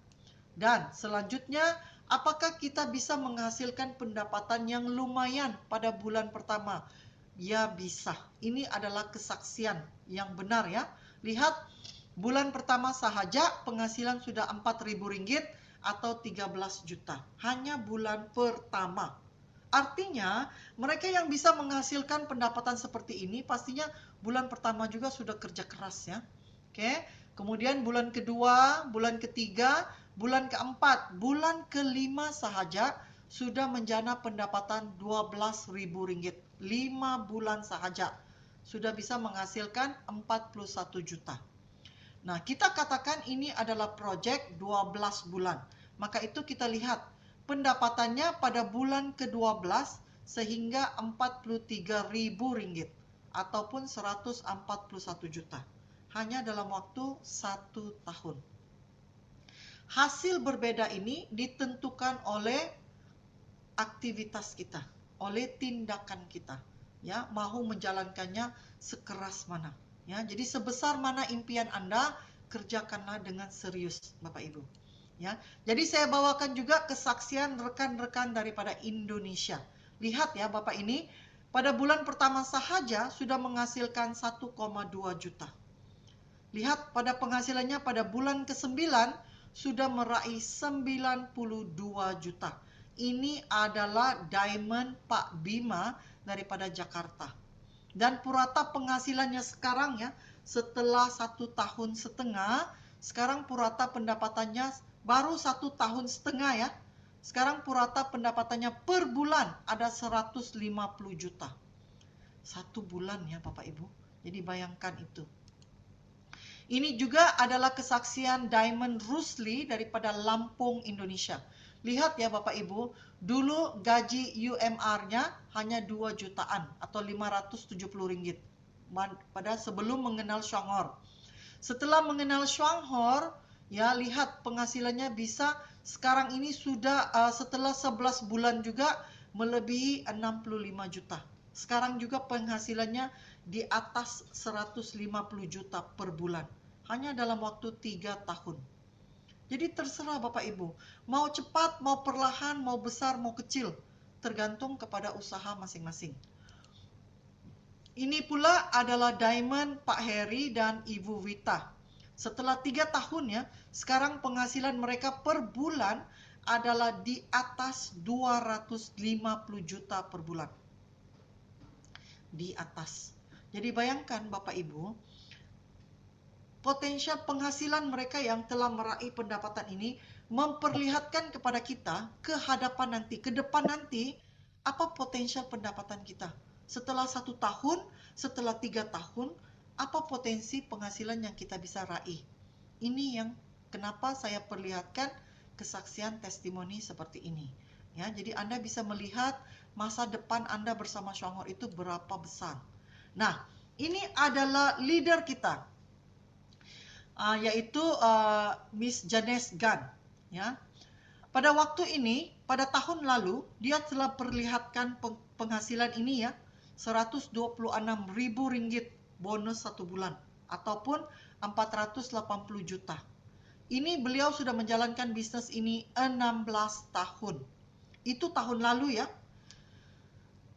Dan selanjutnya, apakah kita bisa menghasilkan pendapatan yang lumayan pada bulan pertama? Ya bisa. Ini adalah kesaksian yang benar ya. Lihat, bulan pertama sahaja penghasilan sudah Rp4.000 atau 13 juta. Hanya bulan pertama. Artinya, mereka yang bisa menghasilkan pendapatan seperti ini pastinya bulan pertama juga sudah kerja keras ya. Oke. Kemudian bulan kedua, bulan ketiga, bulan keempat, bulan kelima sahaja sudah menjana pendapatan Rp12.000. 5 bulan sahaja sudah bisa menghasilkan 41 juta. Nah, kita katakan ini adalah proyek 12 bulan. Maka itu kita lihat pendapatannya pada bulan ke-12 sehingga 43.000 ringgit ataupun 141 juta hanya dalam waktu 1 tahun. Hasil berbeda ini ditentukan oleh aktivitas kita, oleh tindakan kita, ya, mahu menjalankannya sekeras mana, ya. Jadi sebesar mana impian Anda, kerjakanlah dengan serius, Bapak Ibu, ya. Jadi saya bawakan juga kesaksian rekan-rekan daripada Indonesia. Lihat ya Bapak ini, pada bulan pertama sahaja sudah menghasilkan 1,2 juta. Lihat pada penghasilannya pada bulan ke-9 sudah meraih 92 juta. Ini adalah Diamond Pak Bima daripada Jakarta. Dan purata penghasilannya sekarang ya, setelah 1,5 tahun, sekarang purata pendapatannya baru 1,5 tahun ya. Sekarang purata pendapatannya per bulan ada 150 juta. 1 bulan ya Bapak Ibu. Jadi bayangkan itu. Ini juga adalah kesaksian Diamond Rusli daripada Lampung, Indonesia. Lihat ya Bapak Ibu, dulu gaji UMR-nya hanya 2 jutaan atau 570 ringgit pada sebelum mengenal Shanghor. Setelah mengenal Shanghor, ya lihat penghasilannya bisa sekarang ini sudah setelah 11 bulan juga melebihi 65 juta. Sekarang juga penghasilannya di atas 150 juta per bulan. Hanya dalam waktu 3 tahun. Jadi terserah Bapak Ibu. Mau cepat, mau perlahan, mau besar, mau kecil. Tergantung kepada usaha masing-masing. Ini pula adalah Diamond Pak Heri dan Ibu Wita. Setelah 3 tahun ya, sekarang penghasilan mereka per bulan adalah di atas 250 juta per bulan. Di atas. Jadi bayangkan Bapak Ibu, potensial penghasilan mereka yang telah meraih pendapatan ini memperlihatkan kepada kita ke hadapan nanti, ke depan nanti, apa potensial pendapatan kita. Setelah 1 tahun, setelah 3 tahun, apa potensi penghasilan yang kita bisa raih. Ini yang kenapa saya perlihatkan kesaksian testimoni seperti ini. Ya, jadi Anda bisa melihat masa depan Anda bersama Shanghor itu berapa besar. Nah, ini adalah leader kita, yaitu Miss Janice Gan. Ya. Pada waktu ini, pada tahun lalu, dia telah perlihatkan penghasilan ini ya, 126.000 ringgit bonus 1 bulan, ataupun 480 juta. Ini beliau sudah menjalankan bisnis ini 16 tahun. Itu tahun lalu ya.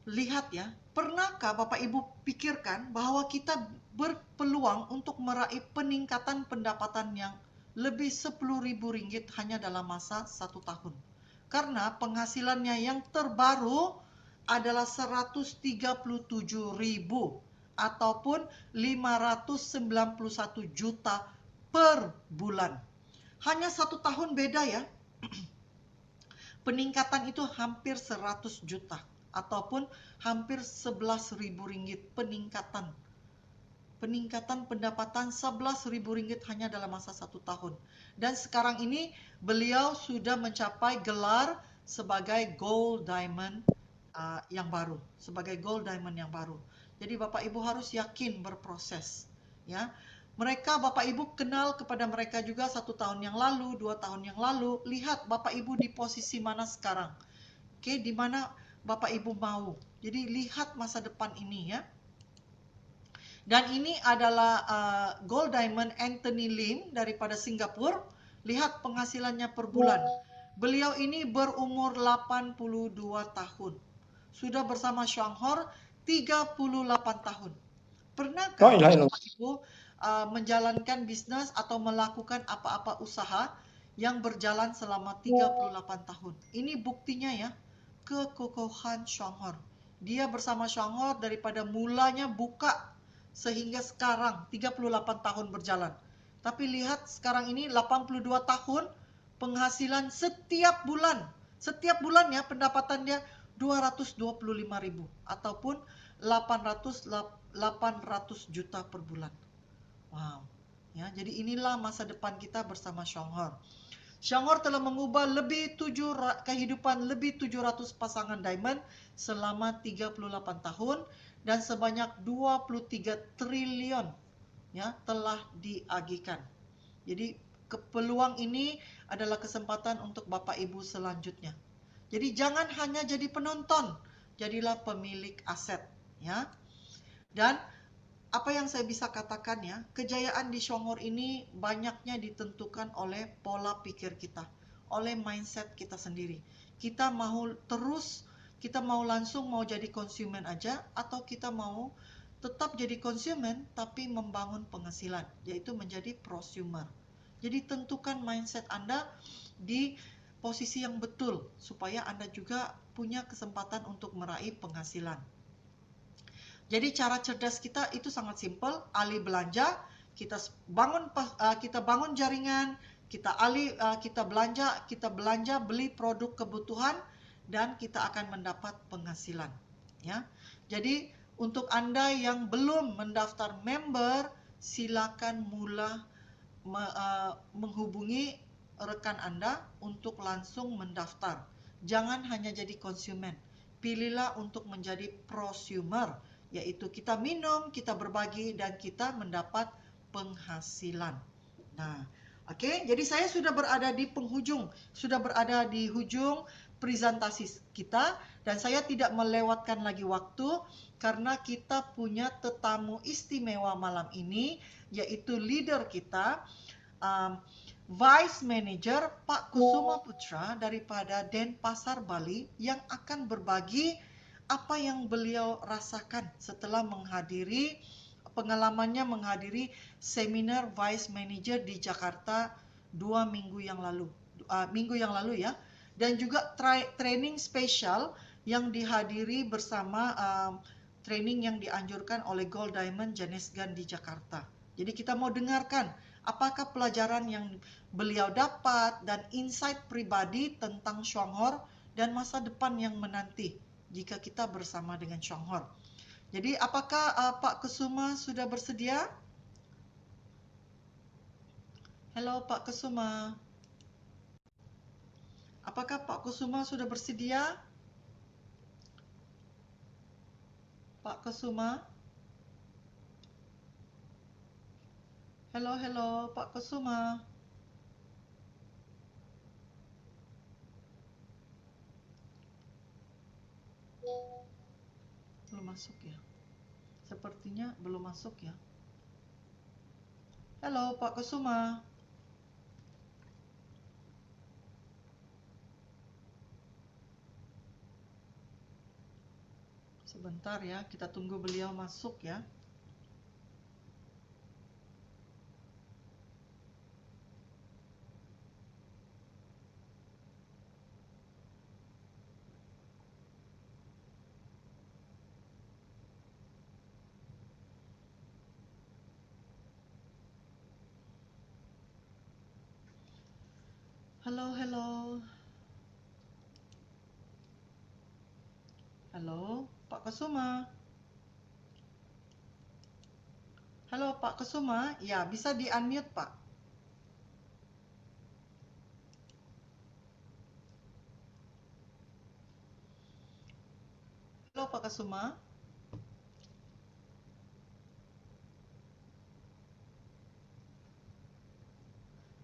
Lihat ya, pernahkah Bapak Ibu pikirkan bahwa kita berpeluang untuk meraih peningkatan pendapatan yang lebih 10.000 ringgit hanya dalam masa 1 tahun? Karena penghasilannya yang terbaru adalah 137.000 ataupun 591 juta per bulan. Hanya 1 tahun beda ya. Peningkatan itu hampir 100 juta ataupun hampir 11.000 ringgit peningkatan. Peningkatan pendapatan 11.000 ringgit hanya dalam masa 1 tahun. Dan sekarang ini beliau sudah mencapai gelar sebagai Gold Diamond yang baru, sebagai Gold Diamond yang baru. Jadi Bapak Ibu harus yakin berproses, ya. Mereka Bapak Ibu kenal kepada mereka juga 1 tahun yang lalu, 2 tahun yang lalu. Lihat Bapak Ibu di posisi mana sekarang. Oke, di mana Bapak Ibu mau. Jadi lihat masa depan ini ya. Dan ini adalah Gold Diamond Anthony Lim daripada Singapura. Lihat penghasilannya per bulan. Beliau ini berumur 82 tahun. Sudah bersama Shanghor 38 tahun. Pernahkah Bapak Ibu menjalankan bisnis atau melakukan apa-apa usaha yang berjalan selama 38 tahun? Ini buktinya ya, kekokohan Shanghor. Dia bersama Shanghor daripada mulanya buka sehingga sekarang 38 tahun berjalan. Tapi lihat sekarang ini 82 tahun, penghasilan setiap bulan. Setiap bulan ya pendapatan dia 225.000 ataupun 800 juta per bulan. Wow. Ya, jadi inilah masa depan kita bersama Shanghor. Shangor telah mengubah kehidupan lebih 700 pasangan diamond selama 38 tahun dan sebanyak 23 triliun ya telah diagihkan. Jadi peluang ini adalah kesempatan untuk Bapak Ibu selanjutnya. Jadi jangan hanya jadi penonton, jadilah pemilik aset ya. Dan apa yang saya bisa katakan ya, kejayaan di Shongor ini banyaknya ditentukan oleh pola pikir kita, oleh mindset kita sendiri. Kita mau langsung mau jadi konsumen aja, atau kita mau tetap jadi konsumen tapi membangun penghasilan, yaitu menjadi prosumer. Jadi tentukan mindset Anda di posisi yang betul, supaya Anda juga punya kesempatan untuk meraih penghasilan. Jadi cara cerdas kita itu sangat simpel, alih belanja, kita bangun jaringan, kita belanja beli produk kebutuhan dan kita akan mendapat penghasilan, ya. Jadi untuk Anda yang belum mendaftar member, silakan menghubungi rekan Anda untuk langsung mendaftar. Jangan hanya jadi konsumen. Pilihlah untuk menjadi prosumer, yaitu kita minum, kita berbagi, dan kita mendapat penghasilan. Nah, oke, jadi saya sudah berada di hujung presentasi kita, dan saya tidak melewatkan lagi waktu karena kita punya tetamu istimewa malam ini, yaitu leader kita, Vice Manager Pak Kusuma Putra daripada Denpasar, Bali, yang akan berbagi apa yang beliau rasakan setelah pengalamannya menghadiri seminar Vice Manager di Jakarta 2 minggu yang lalu ya, dan juga training spesial yang dihadiri bersama training yang dianjurkan oleh Gold Diamond Jenesgan di Jakarta. Jadi kita mau dengarkan apakah pelajaran yang beliau dapat dan insight pribadi tentang Shonghor dan masa depan yang menanti jika kita bersama dengan Shonghor. Jadi apakah Pak Kusuma sudah bersedia? Halo Pak Kusuma. Apakah Pak Kusuma sudah bersedia? Pak Kusuma? Halo Pak Kusuma. Belum masuk ya? Sepertinya belum masuk ya. Halo Pak Kusuma. Sebentar ya, kita tunggu beliau masuk ya. Halo. Halo, Pak Kusuma. Halo Pak Kusuma, ya bisa di-unmute Pak. Halo Pak Kusuma.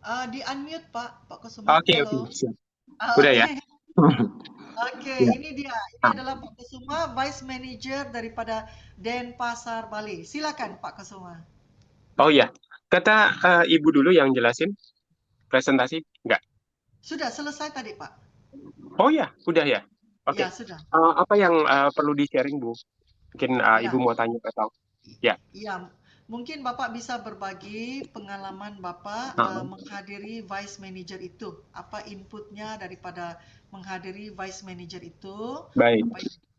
Di-unmute Pak Kusuma. Oke, Halo. siap. Udah Oke. ya? Oke, Ya. ini dia. Ini adalah Pak Kusuma, Vice Manager daripada Denpasar, Bali. Silakan Pak Kusuma. Oh ya, kata Ibu dulu yang jelasin presentasi, enggak? Sudah selesai tadi Pak? Oh ya, udah ya. Oke. Ya, sudah. Apa yang perlu di-sharing, Bu? Mungkin Ibu Ya. mau tanya atau? Ya. Ya, mungkin Bapak bisa berbagi pengalaman Bapak Uh, menghadiri Vice Manager itu. Apa inputnya daripada menghadiri Vice Manager itu? Baik.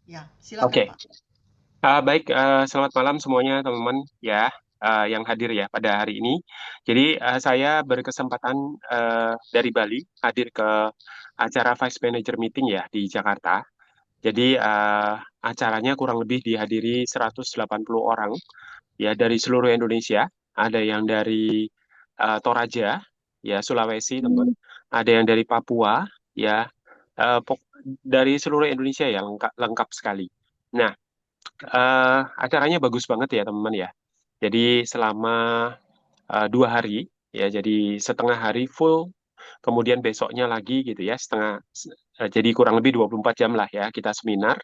Ya, silakan Oke. Pak. Baik, selamat malam semuanya teman-teman ya yang hadir ya pada hari ini. Jadi saya berkesempatan dari Bali hadir ke acara Vice Manager Meeting ya di Jakarta. Jadi acaranya kurang lebih dihadiri 180 orang ya dari seluruh Indonesia. Ada yang dari Toraja, ya Sulawesi, teman. ada yang dari Papua, ya, dari seluruh Indonesia ya, lengkap, lengkap sekali. Nah, acaranya bagus banget ya teman-teman ya. Jadi selama 2 hari, ya, jadi setengah hari full, kemudian besoknya lagi gitu ya, jadi kurang lebih 24 jam lah ya kita seminar.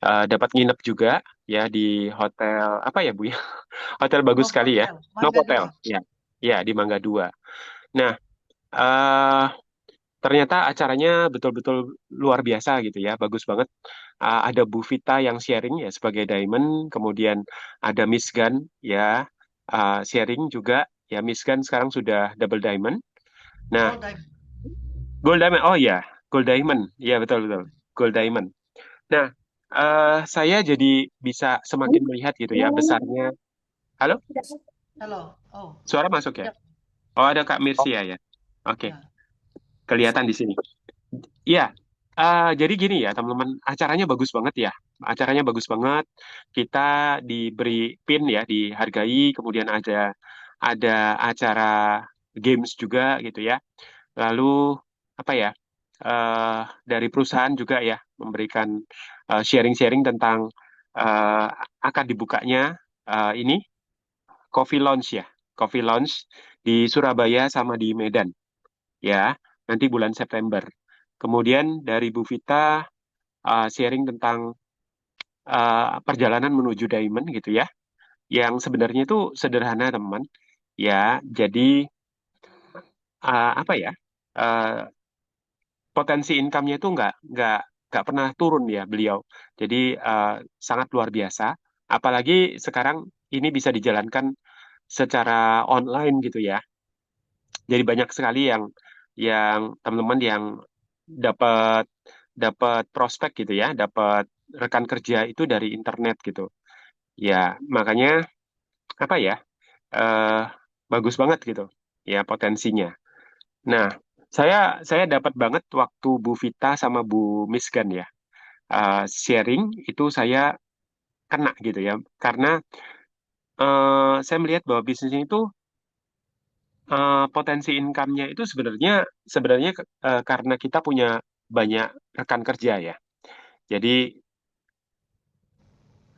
Dapat nginep juga ya di hotel apa ya Bu ya? Hotel bagus sekali ya. Novotel, Mangga Novotel 2. ya. Ya, di Mangga 2. Nah, eh ternyata acaranya betul-betul luar biasa gitu ya, bagus banget. Ada Bu Vita yang sharing ya sebagai Diamond, kemudian ada Miss Gan ya, sharing juga ya. Miss Gan sekarang sudah double Diamond. Nah, Gold Diamond. Gold Diamond, oh ya, Gold Diamond, ya betul betul, Gold Diamond. Nah, saya jadi bisa semakin melihat gitu ya besarnya. Halo, Halo. Oh, suara masuk ya? ya, Oh, ada Kak Mirsia ya. Oke, ya. kelihatan di sini. Iya, jadi gini ya teman-teman, acaranya bagus banget ya. Acaranya bagus banget. Kita diberi pin ya, dihargai. Kemudian ada acara games juga gitu ya. Lalu apa ya? eh dari perusahaan juga ya memberikan sharing-sharing tentang eh, akan dibukanya ini coffee lounge ya, coffee lounge di Surabaya sama di Medan ya, nanti bulan September. Kemudian dari Bu Vita sharing tentang perjalanan menuju Diamond gitu ya, yang sebenarnya itu sederhana teman. Ya, jadi apa ya? eh, Potensi income-nya itu nggak pernah turun ya beliau. Jadi sangat luar biasa. Apalagi sekarang ini bisa dijalankan secara online gitu ya. Jadi banyak sekali yang teman-teman yang dapat dapat prospek gitu ya, dapat rekan kerja itu dari internet gitu. Ya, makanya apa ya? eh Bagus banget gitu. Ya, potensinya. Nah, saya dapat banget waktu Bu Vita sama Bu Misgan ya sharing itu saya kena gitu ya, karena saya melihat bahwa bisnis itu potensi income-nya itu sebenarnya sebenarnya karena kita punya banyak rekan kerja ya. Jadi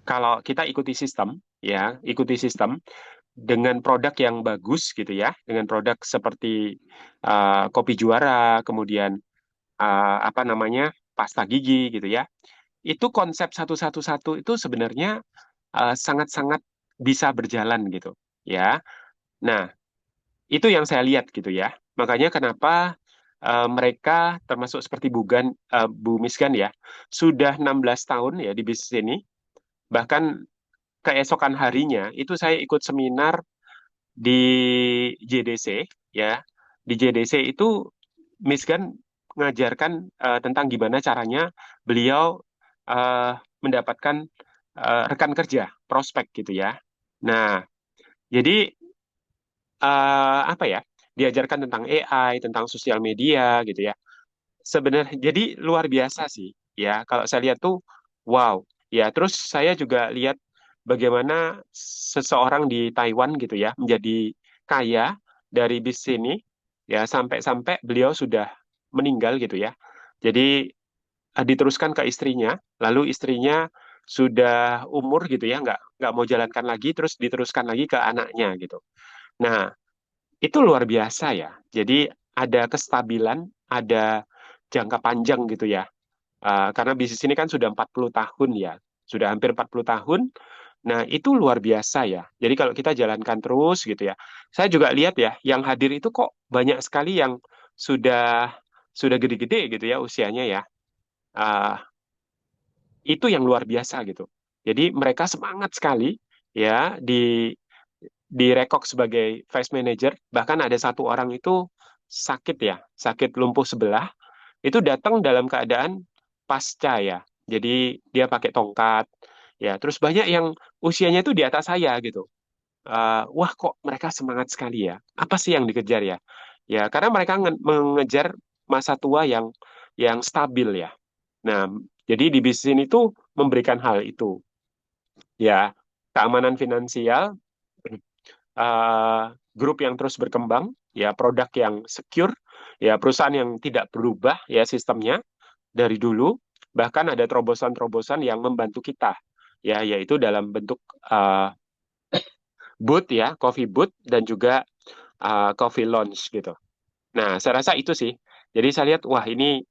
kalau kita ikuti sistem dengan produk yang bagus gitu ya, dengan produk seperti kopi juara, kemudian apa namanya pasta gigi gitu ya. Itu konsep satu-satu-satu itu sebenarnya sangat-sangat bisa berjalan gitu ya. Nah, itu yang saya lihat gitu ya. Makanya kenapa mereka termasuk seperti Bu Misgan ya, sudah 16 tahun ya di bisnis ini. Bahkan keesokan harinya itu saya ikut seminar di JDC ya. Di JDC itu Misgan mengajarkan tentang gimana caranya beliau eh, mendapatkan rekan kerja, prospek gitu ya. Nah, jadi apa ya? Diajarkan tentang AI, tentang sosial media gitu ya. Sebenarnya jadi luar biasa sih ya. Kalau saya lihat tuh wow. Ya, terus saya juga lihat bagaimana seseorang di Taiwan gitu ya menjadi kaya dari bisnis ini ya, sampai-sampai beliau sudah meninggal gitu ya. Jadi diteruskan ke istrinya, lalu istrinya sudah umur gitu ya, nggak mau jalankan lagi, terus diteruskan lagi ke anaknya gitu. Nah, itu luar biasa ya. Jadi ada kestabilan, ada jangka panjang gitu ya. Karena bisnis ini kan sudah 40 tahun ya. Sudah hampir 40 tahun. Nah, itu luar biasa ya. Jadi kalau kita jalankan terus gitu ya. Saya juga lihat ya, yang hadir itu kok banyak sekali yang sudah sudah gede-gede gitu ya usianya ya. Ah, itu yang luar biasa gitu. Jadi mereka semangat sekali ya direkok sebagai vice manager. Bahkan ada satu orang itu sakit ya, sakit lumpuh sebelah. Itu datang dalam keadaan pasca ya. Jadi dia pakai tongkat ya. Terus banyak yang usianya itu di atas saya gitu. Wah kok mereka semangat sekali ya. Apa sih yang dikejar ya? Ya karena mereka mengejar masa tua yang stabil ya. Nah, jadi di bisnis ini tuh memberikan hal itu ya, keamanan finansial, grup yang terus berkembang, ya produk yang secure, ya perusahaan yang tidak berubah ya sistemnya dari dulu, bahkan ada terobosan-terobosan yang membantu kita, ya yaitu dalam bentuk uh, booth ya, coffee booth dan juga coffee lounge gitu. Nah, saya rasa itu sih. Jadi saya lihat, wah ini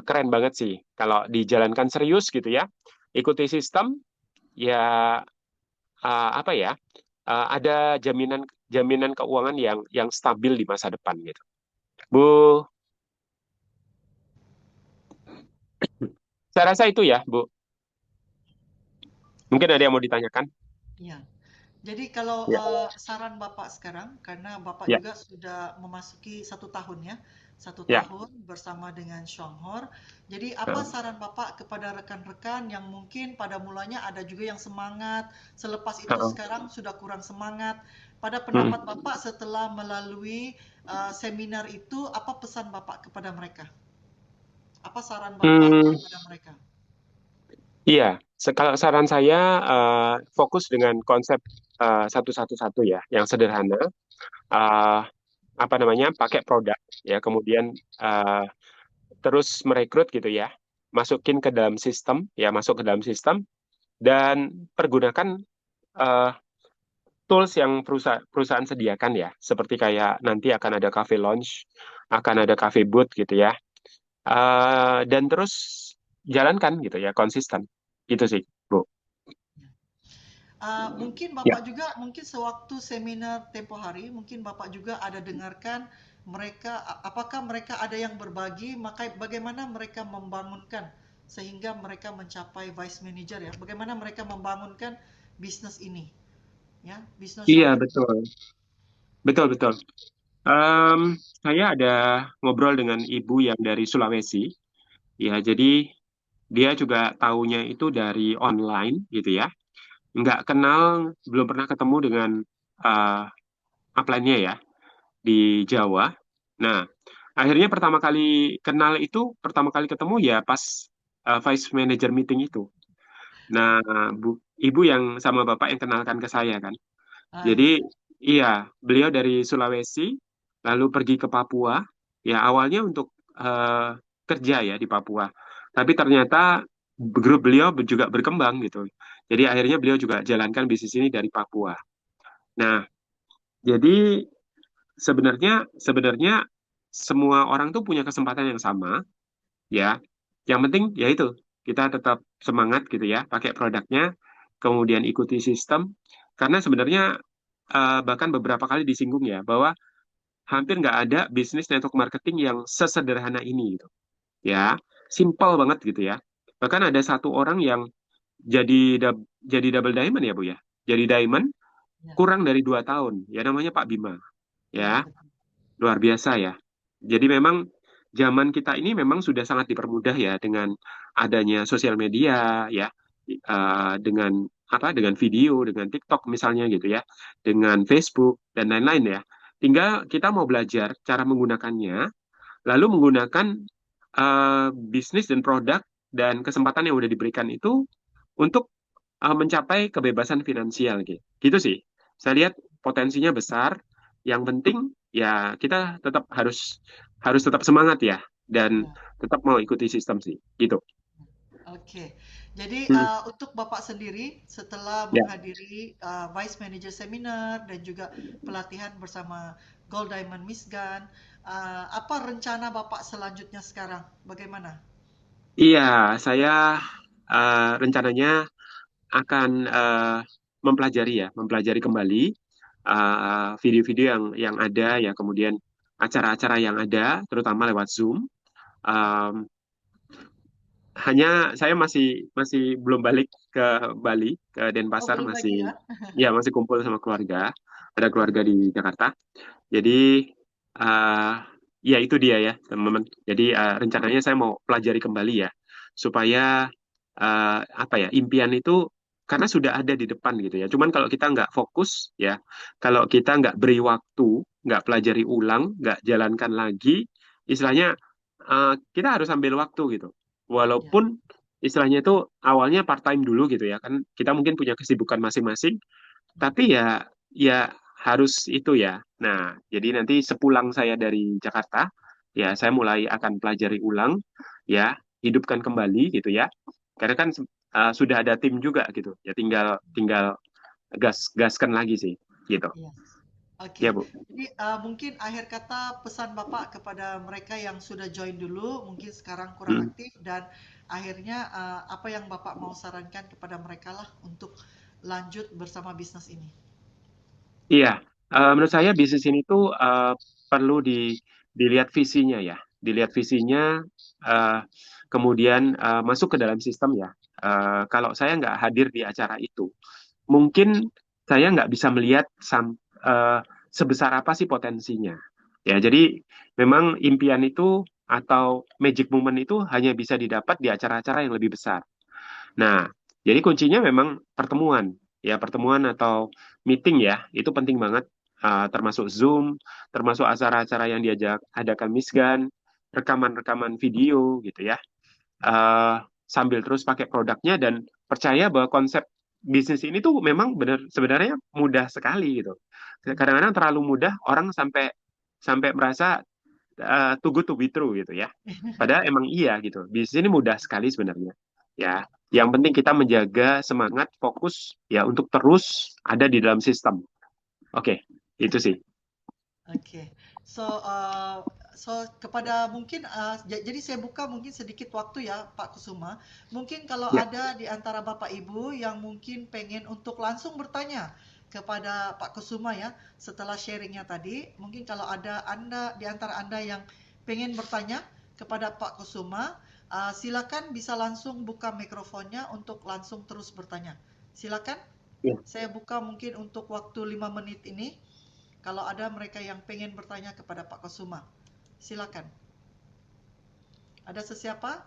keren banget sih kalau dijalankan serius gitu ya. Ikuti sistem, ya apa ya? Ada jaminan jaminan keuangan yang stabil di masa depan gitu. Bu, saya rasa itu ya, Bu. Mungkin ada Oke, yang mau ditanyakan? ya. Jadi kalau Ya, saran Bapak sekarang, karena Bapak ya, juga sudah memasuki 1 tahun ya, satu ya. tahun bersama dengan Shonghor. Jadi apa Heeh. saran Bapak kepada rekan-rekan yang mungkin pada mulanya ada juga yang semangat, selepas itu Heeh. sekarang sudah kurang semangat. Pada pendapat Mm. Bapak setelah melalui seminar itu, apa pesan Bapak kepada mereka? Apa saran Bapak Hmm, kepada mereka? iya, kalau saran saya fokus dengan konsep 111 ya, yang sederhana. Eh, apa namanya? Pakai produk ya, kemudian eh, terus merekrut gitu ya, masukin ke dalam sistem ya, masuk ke dalam sistem dan pergunakan eh, tools yang perusahaan sediakan ya, seperti kayak nanti akan ada cafe lounge, akan ada cafe booth gitu ya. Dan terus jalankan gitu ya, konsisten. Itu sih, Bu. Mungkin Ya. Bapak juga, mungkin sewaktu seminar tempo hari, mungkin Bapak juga ada dengarkan mereka, apakah mereka ada yang berbagi, maka bagaimana mereka membangunkan sehingga mereka mencapai vice manager ya, bagaimana mereka membangunkan bisnis ini, ya, bisnis Iya, Shonghor. betul. Betul, betul. Em, saya ada ngobrol dengan ibu yang dari Sulawesi. Ya, jadi dia juga taunya itu dari online gitu ya. Nggak kenal, belum pernah ketemu dengan uh, upline-nya ya di Jawa. Nah, akhirnya pertama kali kenal itu, pertama kali ketemu ya pas Vice Manager meeting itu. Nah, bu, ibu yang sama bapak yang kenalkan ke saya kan. Ah, Jadi, iya. iya, beliau dari Sulawesi, lalu pergi ke Papua. Ya, awalnya untuk kerja ya di Papua. Tapi ternyata grup beliau juga berkembang gitu. Jadi akhirnya beliau juga jalankan bisnis ini dari Papua. Nah, jadi sebenarnya sebenarnya semua orang tuh punya kesempatan yang sama, ya. Yang penting ya itu, kita tetap semangat gitu ya, pakai produknya, kemudian ikuti sistem. Karena sebenarnya bahkan beberapa kali disinggung ya, bahwa hampir nggak ada bisnis network marketing yang sesederhana ini gitu. Ya, simple banget gitu ya. Bahkan ada satu orang yang jadi double diamond ya Bu ya. Jadi diamond Ya, kurang dari 2 tahun. Ya namanya Pak Bima. ya, Ya, betul. luar biasa ya. Jadi memang zaman kita ini memang sudah sangat dipermudah ya dengan adanya sosial media ya, dengan apa dengan video, dengan TikTok misalnya gitu ya, dengan Facebook dan lain-lain ya. Tinggal kita mau belajar cara menggunakannya, lalu menggunakan bisnis dan produk dan kesempatan yang udah diberikan itu untuk mencapai kebebasan finansial gitu. Gitu sih. Saya lihat potensinya besar. Yang penting ya kita tetap harus harus tetap semangat ya dan Ya. tetap mau ikuti sistem sih. Gitu. Oke, jadi Hmm, untuk Bapak sendiri setelah ya. menghadiri Vice Manager Seminar dan juga pelatihan bersama Gold Diamond Miss Gun, apa rencana Bapak selanjutnya sekarang? Bagaimana? Iya, saya rencananya akan mempelajari ya, mempelajari kembali video-video yang ada ya, kemudian acara-acara yang ada, terutama lewat Zoom. Um, Hanya saya masih masih belum balik ke Bali, ke Oh, Denpasar belum masih lagi ya? ya masih kumpul sama keluarga. Ada keluarga di Jakarta. Jadi eh ya itu dia ya, teman-teman. Jadi rencananya saya mau pelajari kembali ya supaya apa ya, impian itu karena sudah ada di depan gitu ya. Cuman kalau kita nggak fokus ya, kalau kita nggak beri waktu, nggak pelajari ulang, nggak jalankan lagi, istilahnya kita harus ambil waktu gitu. Ya, Walaupun istilahnya itu awalnya part time dulu gitu ya, kan kita mungkin punya kesibukan masing-masing, tapi ya harus itu ya. Nah, jadi nanti sepulang saya dari Jakarta, ya saya mulai akan pelajari ulang, ya, hidupkan kembali gitu ya. Karena kan sudah ada tim juga gitu, ya tinggal tinggal gaskan lagi sih, gitu. Iya. Oke, Ya Bu. jadi mungkin akhir kata pesan Bapak kepada mereka yang sudah join dulu, mungkin sekarang kurang Mm. aktif, dan akhirnya apa yang Bapak mau sarankan kepada mereka lah untuk lanjut bersama bisnis ini. Iya, menurut saya bisnis ini tuh perlu dilihat visinya ya, dilihat visinya, eh, kemudian masuk ke dalam sistem ya. Kalau saya nggak hadir di acara itu, mungkin saya nggak bisa melihat sebesar apa sih potensinya. Ya, jadi memang impian itu atau magic moment itu hanya bisa didapat di acara-acara yang lebih besar. Nah, jadi kuncinya memang pertemuan, ya pertemuan atau meeting ya, itu penting banget, termasuk Zoom, termasuk acara-acara yang diajak adakan Misgan, rekaman-rekaman video gitu ya, eh, sambil terus pakai produknya dan percaya bahwa konsep bisnis ini tuh memang benar sebenarnya mudah sekali gitu. Hmm. Kadang-kadang terlalu mudah orang sampai sampai merasa too good to be true gitu ya. Padahal emang iya gitu. Bisnis ini mudah sekali sebenarnya. Ya, yang penting kita menjaga semangat, fokus ya untuk terus ada di dalam sistem. Oke, itu sih. Oke, so kepada mungkin jadi saya buka mungkin sedikit waktu ya Pak Kusuma. Mungkin kalau Ya, ada di antara Bapak Ibu yang mungkin pengen untuk langsung bertanya kepada Pak Kusuma ya setelah sharingnya tadi, mungkin kalau ada Anda di antara Anda yang pengen bertanya kepada Pak Kusuma, silakan bisa langsung buka mikrofonnya untuk langsung terus bertanya. Silakan, ya. saya buka mungkin untuk waktu 5 menit ini. Kalau ada mereka yang pengen bertanya kepada Pak Kusuma, silakan. Ada sesiapa?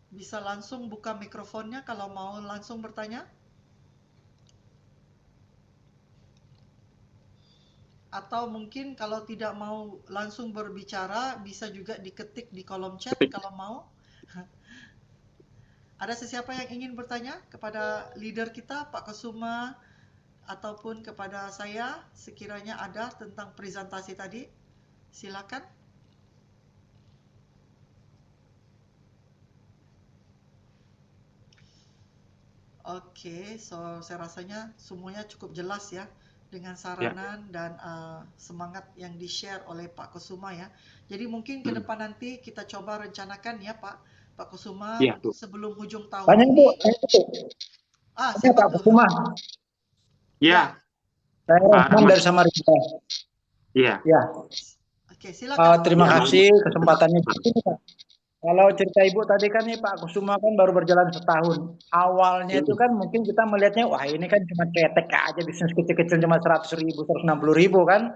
Bisa langsung buka mikrofonnya kalau mau langsung bertanya. Atau mungkin kalau tidak mau langsung berbicara, bisa juga diketik di kolom chat Ketik. kalau mau. Ada sesiapa yang ingin bertanya kepada leader kita, Pak Kusuma, ataupun kepada saya, sekiranya ada tentang presentasi tadi? Silakan. Oke, so saya rasanya semuanya cukup jelas ya dengan Ya. saranan dan semangat yang di-share oleh Pak Kusuma ya. Jadi mungkin ke Hmm. depan nanti kita coba rencanakan ya Pak Kusuma Iya, Bu. sebelum ujung tahun Tanya Bu, ini. tanya Siapa Pak dulu? Kusuma. Ya, Iya, Saya Pak Rahman Rahman. dari Samarinda. Iya. Ya, oke silakan Pak terima Iya, mau. kasih kesempatannya. Kalau cerita Ibu tadi kan nih Pak Kusuma kan baru berjalan setahun. Awalnya itu Hmm. kan mungkin kita melihatnya, wah ini kan cuma cetek aja bisnis kecil-kecil cuma 100.000, 160.000 kan.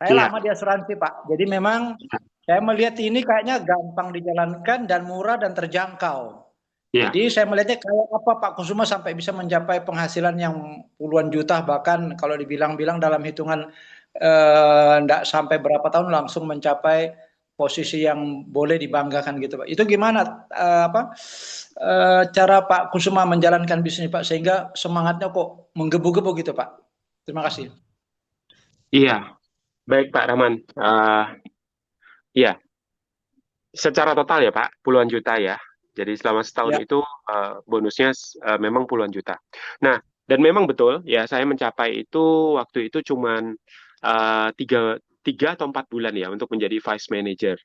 Saya Iya. lama di asuransi Pak. Jadi memang saya melihat ini kayaknya gampang dijalankan dan murah dan terjangkau. Iya. Jadi saya melihatnya kayak apa Pak Kusuma sampai bisa mencapai penghasilan yang puluhan juta, bahkan kalau dibilang-bilang dalam hitungan enggak sampai berapa tahun langsung mencapai posisi yang boleh dibanggakan gitu Pak. Itu gimana cara Pak Kusuma menjalankan bisnis Pak sehingga semangatnya kok menggebu-gebu gitu Pak. Terima kasih. Iya. Baik, Pak Rahman. Iya, secara total ya Pak, puluhan juta ya. Jadi selama setahun Ya. itu bonusnya memang puluhan juta. Nah, dan memang betul ya saya mencapai itu waktu itu cuman tiga, tiga atau 4 bulan ya untuk menjadi vice manager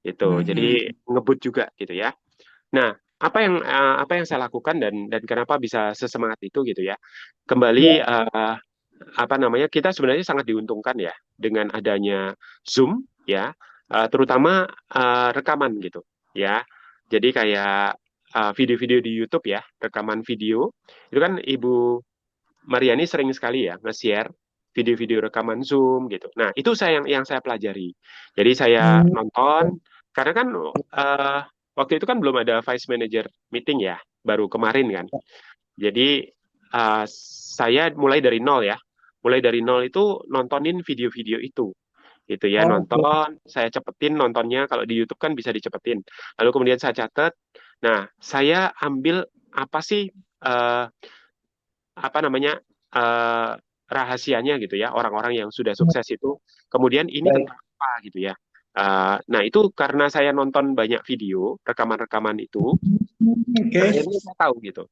itu. Mhm. Jadi ngebut juga gitu ya. Nah, apa yang saya lakukan dan kenapa bisa sesemangat itu gitu ya. Kembali Ya. apa namanya kita sebenarnya sangat diuntungkan ya dengan adanya Zoom ya, terutama rekaman gitu ya. Jadi kayak video-video di YouTube ya, rekaman video itu kan Ibu Mariani sering sekali ya nge-share video-video rekaman Zoom gitu. Nah, itu yang saya pelajari. Jadi saya Hmm. nonton karena kan eh, waktu itu kan belum ada vice manager meeting ya, baru kemarin kan. Jadi saya mulai dari nol ya. Mulai dari nol itu nontonin video-video itu. Gitu ya, Oke. nonton, saya cepetin nontonnya. Kalau di YouTube kan bisa dicepetin. Lalu kemudian saya catat. Nah, saya ambil apa sih eh, apa namanya? rahasianya gitu ya, orang-orang yang sudah sukses itu. Kemudian ini Baik. tentang apa gitu ya. Nah, itu karena saya nonton banyak video, rekaman-rekaman itu, Oke. akhirnya saya tahu gitu.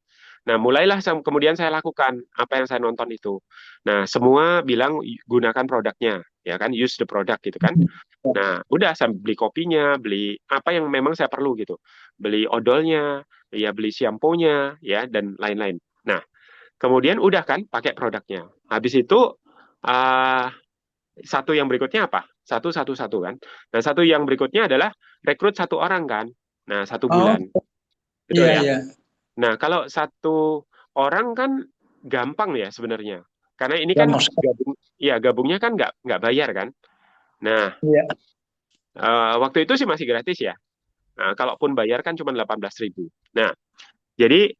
Nah, mulailah kemudian saya lakukan apa yang saya nonton itu. Nah, semua bilang gunakan produknya, ya kan, use the product gitu kan. Nah, udah saya beli kopinya, beli apa yang memang saya perlu gitu. Beli odolnya, ya beli shampoo-nya, ya, dan lain-lain. Nah, kemudian udah kan pakai produknya. Habis itu, uh, satu yang berikutnya apa? Satu kan. Nah, satu yang berikutnya adalah rekrut satu orang kan. Nah, 1 bulan. Oh, Betul iya, ya? iya. Nah, kalau satu orang kan gampang ya sebenarnya. Karena ini Ya, kan maksudnya. gabungnya kan nggak bayar kan. Nah, Iya. waktu itu sih masih gratis ya. Nah, kalaupun bayar kan cuma 18.000. Nah, jadi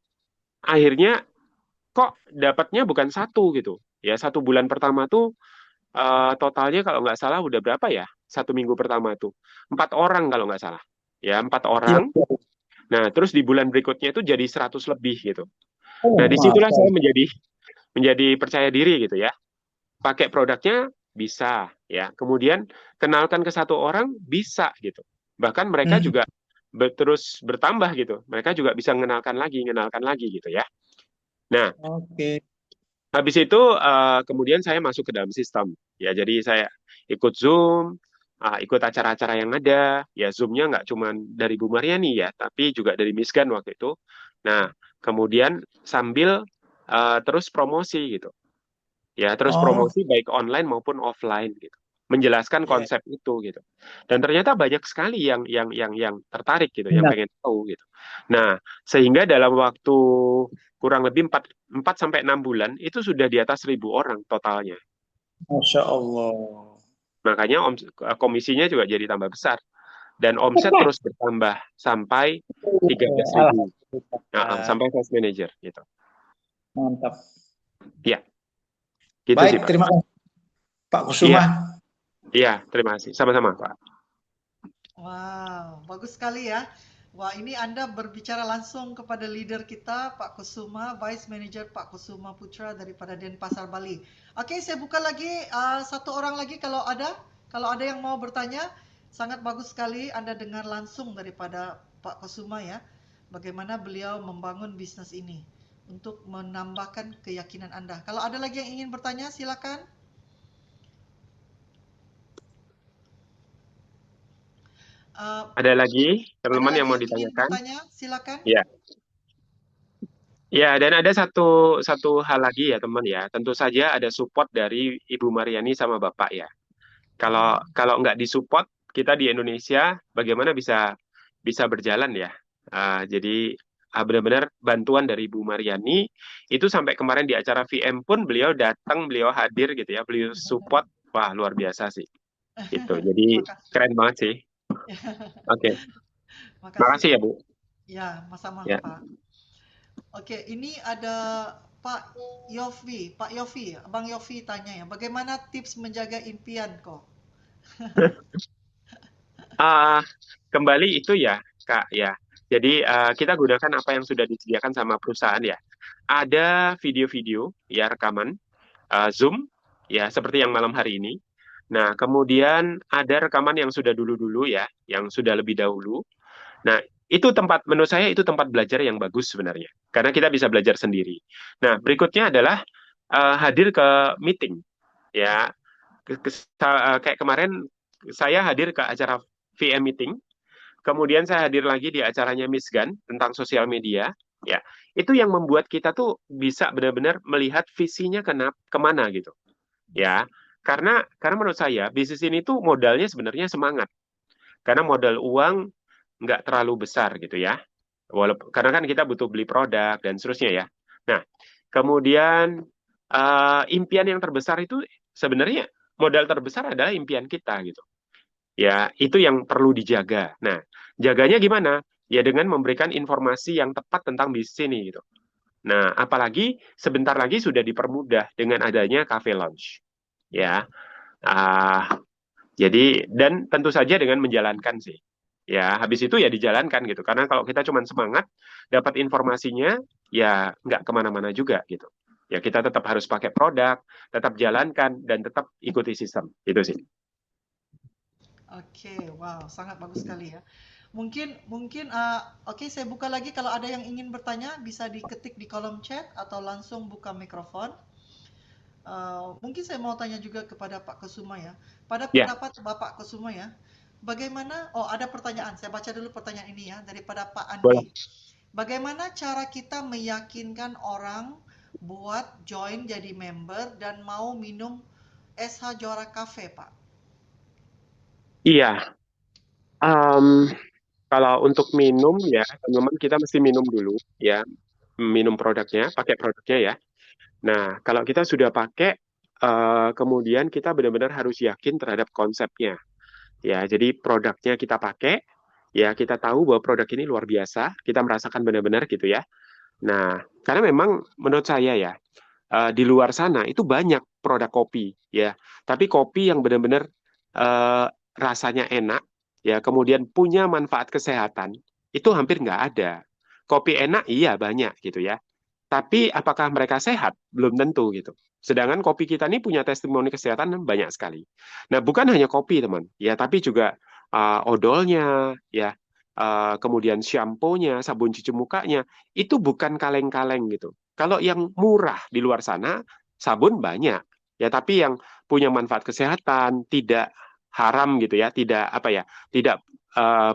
akhirnya kok dapatnya bukan satu gitu. Ya, 1 bulan pertama tuh totalnya kalau nggak salah udah berapa ya? 1 minggu pertama tuh 4 orang kalau nggak salah. Ya, 4 orang. Iya. Nah, terus di bulan berikutnya itu jadi 100 lebih gitu. Nah, Oh, disitulah masa. saya menjadi percaya diri gitu ya. Pakai produknya bisa ya. Kemudian kenalkan ke satu orang bisa gitu. Bahkan mereka Hmm. juga terus bertambah gitu. Mereka juga bisa mengenalkan lagi gitu ya. Nah, Oke. habis itu kemudian saya masuk ke dalam sistem. Ya, jadi saya ikut Zoom, ikut acara-acara yang ada. Ya, Zoom-nya nggak cuma dari Bu Mariani ya, tapi juga dari Miss Gan waktu itu. Nah, kemudian sambil terus promosi gitu. Ya, terus Oh, promosi baik online maupun offline gitu. Menjelaskan iya. konsep itu gitu. Dan ternyata banyak sekali yang tertarik gitu, yang Benar. pengen tahu gitu. Nah, sehingga dalam waktu kurang lebih 4 sampai 6 bulan itu sudah di atas 1.000 orang totalnya. Masya Allah. Makanya komisinya juga jadi tambah besar dan omset terus bertambah sampai 13.000. Nah, Alhamdulillah. sampai sales manager gitu. Mantap. Ya, gitu sih, Baik, Pak. terima kasih Pak Iya, Kusuma. iya, terima kasih. Sama-sama, Pak. Wow, bagus sekali ya. Wah, ini Anda berbicara langsung kepada leader kita, Pak Kusuma, Vice Manager Pak Kusuma Putra daripada Denpasar, Bali. Oke, saya buka lagi satu orang lagi kalau ada yang mau bertanya, sangat bagus sekali Anda dengar langsung daripada Pak Kusuma ya, bagaimana beliau membangun bisnis ini untuk menambahkan keyakinan Anda. Kalau ada lagi yang ingin bertanya, silakan. Uh, Ada lagi ada teman-teman yang lagi mau yang ingin ditanyakan? bertanya, silakan. Ya, ya, dan ada satu satu hal lagi ya teman ya. Tentu saja ada support dari Ibu Mariani sama Bapak ya. Kalau Hmm. kalau nggak disupport kita di Indonesia, bagaimana bisa bisa berjalan ya? Jadi benar-benar bantuan dari Ibu Mariani itu sampai kemarin di acara VM pun beliau datang, beliau hadir gitu ya, beliau support. Wah, luar biasa sih. Gitu. Jadi Makasih. keren banget sih. Oke, Makasih. makasih ya Bu. Ya, sama-sama Ya. Pak. Oke, ini ada Pak Yofi. Pak Yofi, Bang Yofi tanya ya, bagaimana tips menjaga impian kok? Ah, kembali itu ya, Kak, ya. Jadi kita gunakan apa yang sudah disediakan sama perusahaan ya. Ada video-video ya rekaman Zoom ya seperti yang malam hari ini. Nah, kemudian ada rekaman yang sudah dulu-dulu ya, yang sudah lebih dahulu. Nah, itu tempat menurut saya itu tempat belajar yang bagus sebenarnya. Karena kita bisa belajar sendiri. Nah, berikutnya adalah hadir ke meeting ya. Kayak kemarin saya hadir ke acara VM meeting. Kemudian saya hadir lagi di acaranya Miss Gan tentang sosial media. Ya, itu yang membuat kita tuh bisa benar-benar melihat visinya kemana gitu. Ya, karena menurut saya bisnis ini tuh modalnya sebenarnya semangat. Karena modal uang nggak terlalu besar gitu ya. Walaupun karena kan kita butuh beli produk dan seterusnya ya. Nah, kemudian impian yang terbesar itu sebenarnya modal terbesar adalah impian kita gitu. Ya, itu yang perlu dijaga. Nah, jaganya gimana? Ya dengan memberikan informasi yang tepat tentang bisnis ini gitu. Nah, apalagi sebentar lagi sudah dipermudah dengan adanya cafe lounge. Ya, ah, jadi dan tentu saja dengan menjalankan sih. Ya, habis itu ya dijalankan gitu. Karena kalau kita cuma semangat, dapat informasinya, ya nggak kemana-mana juga gitu. Ya kita tetap harus pakai produk, tetap jalankan dan tetap ikuti sistem. Itu sih. Oke, wow, sangat bagus sekali ya. Mungkin oke, saya buka lagi kalau ada yang ingin bertanya bisa diketik di kolom chat atau langsung buka mikrofon. Mungkin saya mau tanya juga kepada Pak Kusuma ya. Pada Ya, pendapat Bapak Kusuma ya, bagaimana? Oh, ada pertanyaan. Saya baca dulu pertanyaan ini ya daripada Pak boleh. Andi. Bagaimana cara kita meyakinkan orang buat join jadi member dan mau minum SH Juara Cafe, Pak? Iya. Em, Kalau untuk minum ya, teman-teman kita mesti minum dulu ya, minum produknya, pakai produknya ya. Nah, kalau kita sudah pakai, kemudian kita benar-benar harus yakin terhadap konsepnya. Ya, jadi produknya kita pakai, ya kita tahu bahwa produk ini luar biasa, kita merasakan benar-benar gitu ya. Nah, karena memang menurut saya ya, di luar sana itu banyak produk kopi ya, tapi kopi yang benar-benar eh, rasanya enak ya, kemudian punya manfaat kesehatan itu hampir nggak ada. Kopi enak iya banyak gitu ya, tapi apakah mereka sehat? Belum tentu gitu. Sedangkan kopi kita ini punya testimoni kesehatan banyak sekali. Nah, bukan hanya kopi, teman, ya, tapi juga odolnya, ya, kemudian shampoo-nya, sabun cuci mukanya, itu bukan kaleng-kaleng gitu. Kalau yang murah di luar sana, sabun banyak, ya, tapi yang punya manfaat kesehatan, tidak haram gitu ya, tidak apa ya, tidak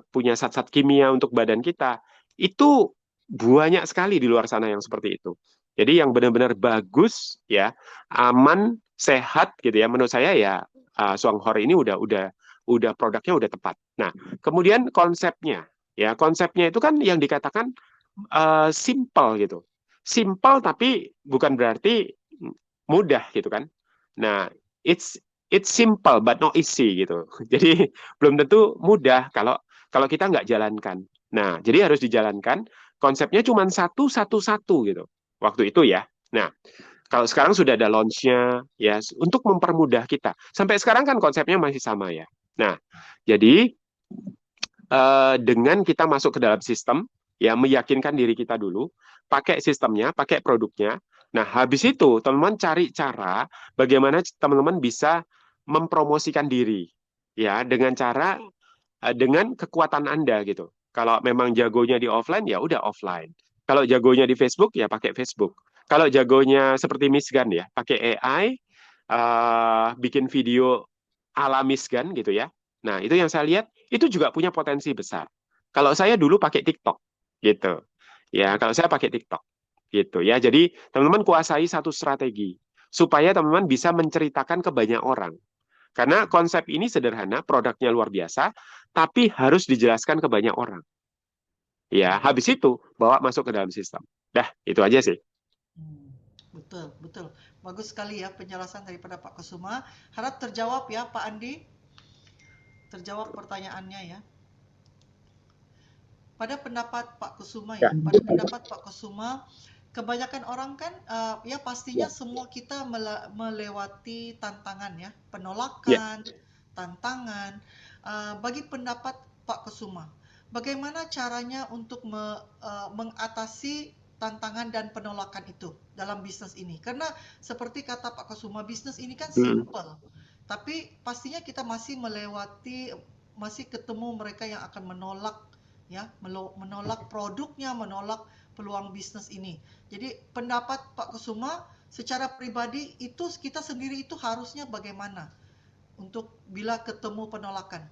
punya zat-zat kimia untuk badan kita, itu banyak sekali di luar sana yang seperti itu. Jadi yang benar-benar bagus ya, aman, sehat gitu ya. Menurut saya ya Suanghor ini udah produknya udah tepat. Nah, kemudian konsepnya ya, konsepnya itu kan yang dikatakan simple gitu. Simple tapi bukan berarti mudah gitu kan. Nah, it's simple but not easy gitu. Jadi belum tentu mudah kalau kalau kita nggak jalankan. Nah, jadi harus dijalankan. Konsepnya cuma satu gitu. Waktu itu ya. Nah, kalau sekarang sudah ada launch-nya ya untuk mempermudah kita. Sampai sekarang kan konsepnya masih sama ya. Nah, jadi dengan kita masuk ke dalam sistem, ya meyakinkan diri kita dulu, pakai sistemnya, pakai produknya. Nah, habis itu teman-teman cari cara bagaimana teman-teman bisa mempromosikan diri, ya dengan cara dengan kekuatan Anda gitu. Kalau memang jagonya di offline, ya udah offline. Kalau jagonya di Facebook, ya pakai Facebook. Kalau jagonya seperti Miss Gan ya, pakai AI, bikin video ala Miss Gan gitu ya. Nah, itu yang saya lihat, itu juga punya potensi besar. Kalau saya dulu pakai TikTok, gitu. Ya, kalau saya pakai TikTok, gitu ya. Jadi, teman-teman kuasai satu strategi, supaya teman-teman bisa menceritakan ke banyak orang. Karena konsep ini sederhana, produknya luar biasa, tapi harus dijelaskan ke banyak orang. Ya, habis itu bawa masuk ke dalam sistem. Dah, itu aja sih. Hmm, betul, betul. Bagus sekali ya penjelasan daripada Pak Kusuma. Harap terjawab ya Pak Andi. Terjawab pertanyaannya ya. Pada pendapat Pak Kusuma Ya, ya, pada pendapat Pak Kusuma, kebanyakan orang kan ya pastinya ya, semua kita melewati tantangan ya, ya. penolakan, tantangan. Bagi pendapat Pak Kusuma, bagaimana caranya untuk mengatasi tantangan dan penolakan itu dalam bisnis ini? Karena seperti kata Pak Kusuma, bisnis ini kan Hmm. simple, tapi pastinya kita masih melewati, masih ketemu mereka yang akan menolak ya, menolak produknya, menolak peluang bisnis ini. Jadi pendapat Pak Kusuma secara pribadi itu kita sendiri itu harusnya bagaimana untuk bila ketemu penolakan?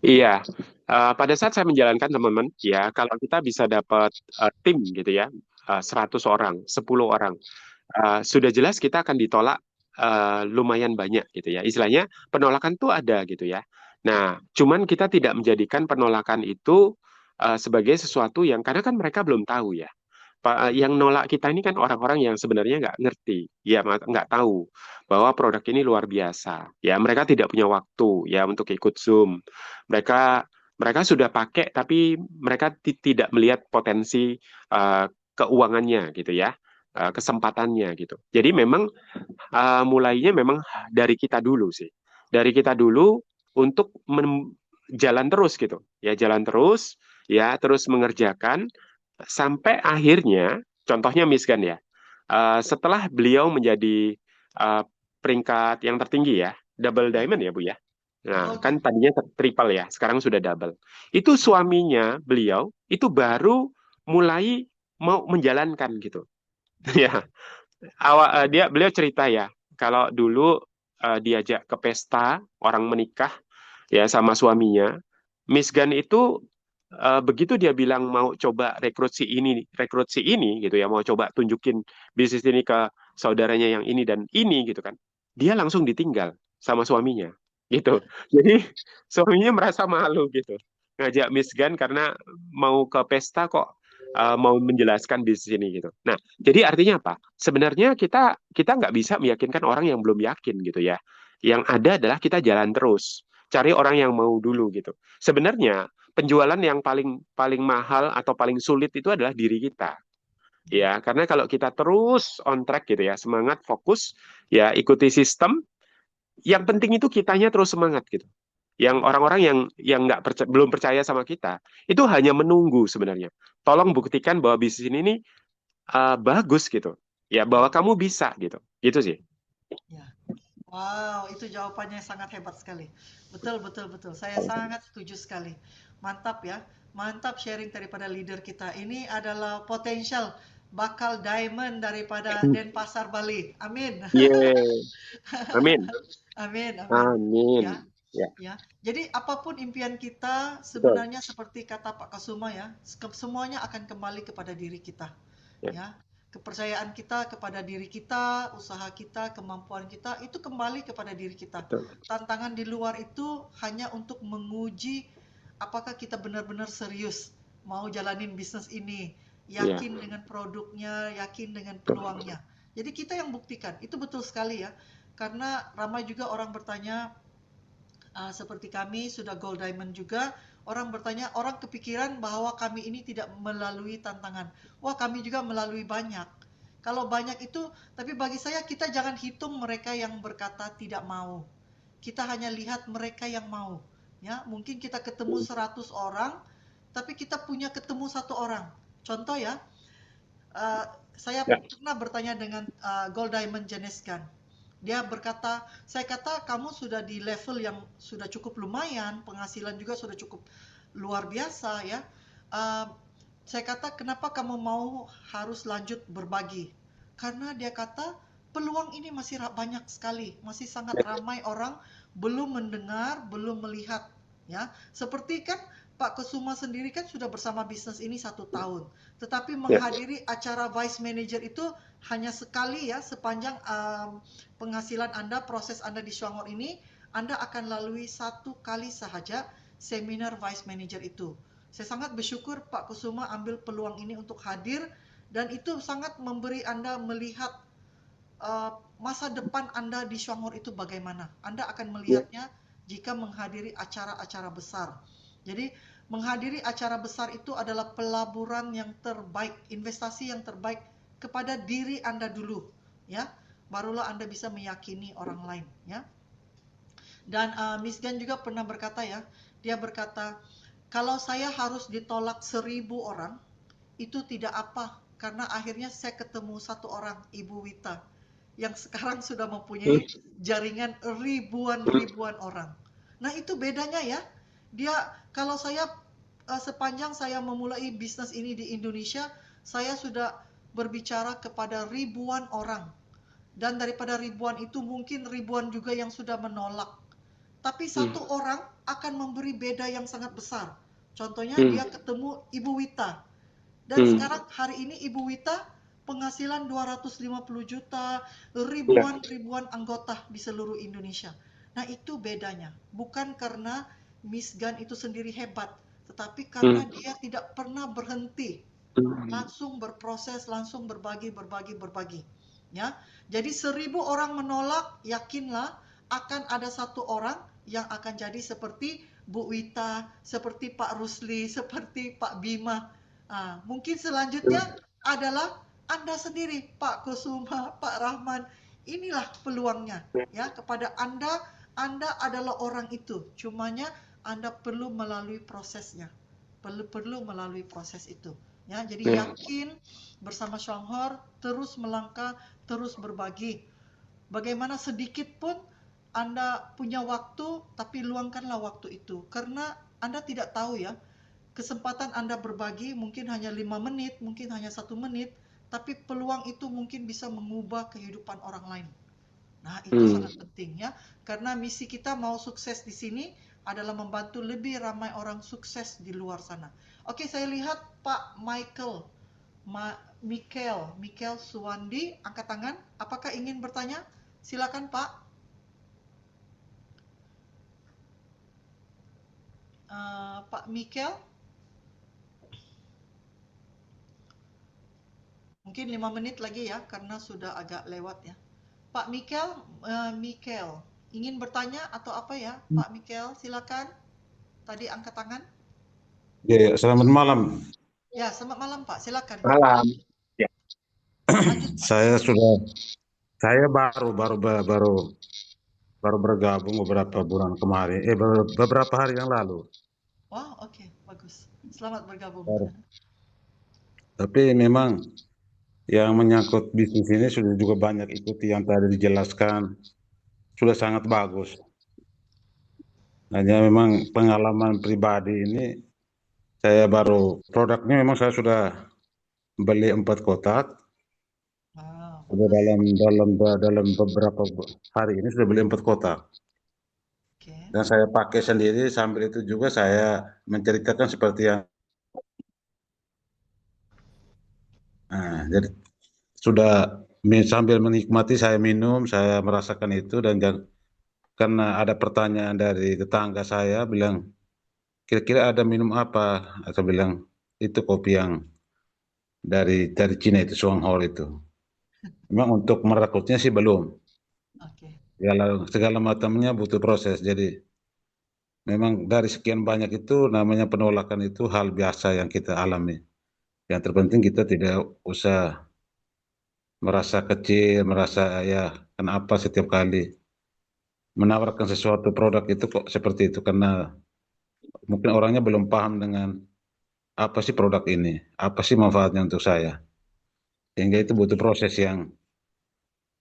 Iya, pada saat saya menjalankan teman-teman, ya kalau kita bisa dapat tim gitu ya, 100 orang, 10 orang, sudah jelas kita akan ditolak lumayan banyak gitu ya. Istilahnya penolakan tuh ada gitu ya. Nah, cuman kita tidak menjadikan penolakan itu sebagai sesuatu yang karena kan mereka belum tahu ya. Yang nolak kita ini kan orang-orang yang sebenarnya nggak ngerti, ya nggak tahu bahwa produk ini luar biasa. Ya mereka tidak punya waktu ya untuk ikut Zoom. Mereka mereka sudah pakai tapi mereka tidak melihat potensi uh, keuangannya gitu ya, kesempatannya gitu. Jadi memang mulainya memang dari kita dulu sih, dari kita dulu untuk jalan terus gitu, ya jalan terus, ya terus mengerjakan sampai akhirnya, contohnya Misgan ya, setelah beliau menjadi peringkat yang tertinggi ya, double Ya, diamond ya Bu ya. Nah, betul kan Kak. tadinya triple ya, sekarang sudah double. Itu Ya, suaminya beliau itu baru mulai mau menjalankan gitu. Ya, beliau cerita ya, kalau dulu diajak ke pesta orang menikah ya sama suaminya, Miss Gun itu begitu dia bilang mau coba rekrut si ini gitu ya, mau coba tunjukin bisnis ini ke saudaranya yang ini dan ini gitu kan, dia langsung ditinggal sama suaminya gitu. Jadi suaminya merasa malu gitu ngajak Miss Gun karena mau ke pesta kok mau menjelaskan bisnis ini gitu. Nah, jadi artinya apa? Sebenarnya kita kita nggak bisa meyakinkan orang yang belum yakin gitu ya. Yang ada adalah kita jalan terus, cari orang yang mau dulu gitu. Sebenarnya penjualan yang paling paling mahal atau paling sulit itu adalah diri kita. ya, Ya, karena kalau kita terus on track gitu ya, semangat, fokus, ya ikuti sistem, yang penting itu kitanya terus semangat gitu. Yang orang-orang yang nggak belum percaya sama kita, itu hanya menunggu sebenarnya. Tolong buktikan bahwa bisnis ini nih, bagus gitu. Ya, bahwa ya, kamu bisa gitu. Gitu sih. ya. Wow, itu jawabannya sangat hebat sekali. Betul, betul, betul. Saya sangat setuju sekali. Mantap ya. Mantap sharing daripada leader kita. Ini adalah potensial bakal diamond daripada Denpasar Bali. Amin. Yeah. Amin. Amin, amin. Ya, Amin. Ya, ya. Jadi apapun impian kita betul. sebenarnya seperti kata Pak Kasuma ya, semuanya akan kembali kepada diri kita. Ya, Ya, kepercayaan kita kepada diri kita, usaha kita, kemampuan kita itu kembali kepada diri kita. betul. Tantangan di luar itu hanya untuk menguji apakah kita benar-benar serius mau jalanin bisnis ini, Ya, yakin dengan produknya, yakin dengan betul. peluangnya. Jadi kita yang buktikan. Itu betul sekali ya. Karena ramai juga orang bertanya, seperti kami sudah gold diamond juga, orang bertanya, orang kepikiran bahwa kami ini tidak melalui tantangan. Wah, kami juga melalui banyak. Kalau banyak itu, tapi bagi saya kita jangan hitung mereka yang berkata tidak mau. Kita hanya lihat mereka yang mau. Ya, mungkin kita ketemu 100 orang, tapi kita punya ketemu satu orang. Contoh ya, uh, saya Ya, pernah bertanya dengan Gold Diamond Jeneskan. Dia berkata, saya kata kamu sudah di level yang sudah cukup lumayan, penghasilan juga sudah cukup luar biasa ya. Uh, saya kata kenapa kamu mau harus lanjut berbagi? Karena dia kata peluang ini masih banyak sekali, masih sangat ya, ramai orang belum mendengar, belum melihat ya. Seperti kan Pak Kusuma sendiri kan sudah bersama bisnis ini 1 tahun. Tetapi ya, menghadiri acara Vice Manager itu hanya sekali ya sepanjang penghasilan Anda, proses Anda di Selangor ini, Anda akan lalui 1 kali sahaja seminar Vice Manager itu. Saya sangat bersyukur Pak Kusuma ambil peluang ini untuk hadir dan itu sangat memberi Anda melihat masa depan Anda di Selangor itu bagaimana. Anda akan ya, melihatnya jika menghadiri acara-acara besar. Jadi menghadiri acara besar itu adalah pelaburan yang terbaik, investasi yang terbaik kepada diri Anda dulu, ya. Barulah Anda bisa meyakini orang lain, ya. Dan Miss Gan juga pernah berkata ya, dia berkata, kalau saya harus ditolak 1.000 orang, itu tidak apa, karena akhirnya saya ketemu satu orang, Ibu Wita, yang sekarang sudah mempunyai jaringan ribuan-ribuan orang. Nah itu bedanya ya, dia kalau saya sepanjang saya memulai bisnis ini di Indonesia, saya sudah berbicara kepada ribuan orang. Dan daripada ribuan itu mungkin ribuan juga yang sudah menolak. Tapi hmm, satu orang akan memberi beda yang sangat besar. Contohnya hmm, dia ketemu Ibu Wita. Dan hmm, sekarang hari ini Ibu Wita penghasilan 250 juta, ya, ribuan anggota di seluruh Indonesia. Nah, itu bedanya. Bukan karena Miss Gun itu sendiri hebat, tetapi karena hmm, dia tidak pernah berhenti. hmm, Langsung berproses, langsung berbagi. Ya, jadi 1.000 orang menolak, yakinlah akan ada satu orang yang akan jadi seperti Bu Wita, seperti Pak Rusli, seperti Pak Bima. Mungkin selanjutnya adalah Anda sendiri, Pak Kusuma, Pak Rahman. Inilah peluangnya, ya kepada Anda adalah orang itu. Cumanya Anda perlu melalui prosesnya. perlu melalui proses itu. Ya, jadi Hmm. yakin bersama Shanghor, terus melangkah, terus berbagi. Bagaimana sedikit pun Anda punya waktu, tapi luangkanlah waktu itu. Karena Anda tidak tahu ya, kesempatan Anda berbagi mungkin hanya 5 menit, mungkin hanya 1 menit, tapi peluang itu mungkin bisa mengubah kehidupan orang lain. Nah, itu Hmm. sangat penting ya, karena misi kita mau sukses di sini adalah membantu lebih ramai orang sukses di luar sana. Oke, saya lihat Pak Michael, Michael Suwandi angkat tangan. Apakah ingin bertanya? Silakan Pak. Pak Michael, mungkin 5 menit lagi ya, karena sudah agak lewat ya. Pak Michael, ingin bertanya atau apa ya? Pak Michael, silakan. Tadi angkat tangan. Ya, selamat malam. Ya, selamat malam Pak. Silakan. Malam. Ya. Lanjut Pak. Saya baru bergabung beberapa bulan kemarin, beberapa hari yang lalu. Wah, oke, bagus. Selamat bergabung. Tapi memang yang menyangkut bisnis ini sudah juga banyak ikuti yang tadi dijelaskan, sudah sangat bagus. Hanya memang pengalaman pribadi ini, produknya memang saya sudah beli 4 kotak. Sudah dalam beberapa hari ini sudah beli 4 kotak. Oke. Dan saya pakai sendiri, sambil itu juga saya menceritakan seperti yang jadi sudah sambil menikmati saya minum, saya merasakan itu, dan karena ada pertanyaan dari tetangga saya bilang, kira-kira ada minum apa? Saya bilang itu kopi yang dari Cina itu, Shuanghao itu. Memang untuk merekrutnya sih belum. Oke. Segala macamnya butuh proses. Jadi memang dari sekian banyak itu, namanya penolakan itu hal biasa yang kita alami. Yang terpenting kita tidak usah merasa kecil, merasa ya kenapa setiap kali menawarkan sesuatu produk itu kok seperti itu, karena mungkin orangnya belum paham dengan apa sih produk ini, apa sih manfaatnya untuk saya. Sehingga itu butuh proses yang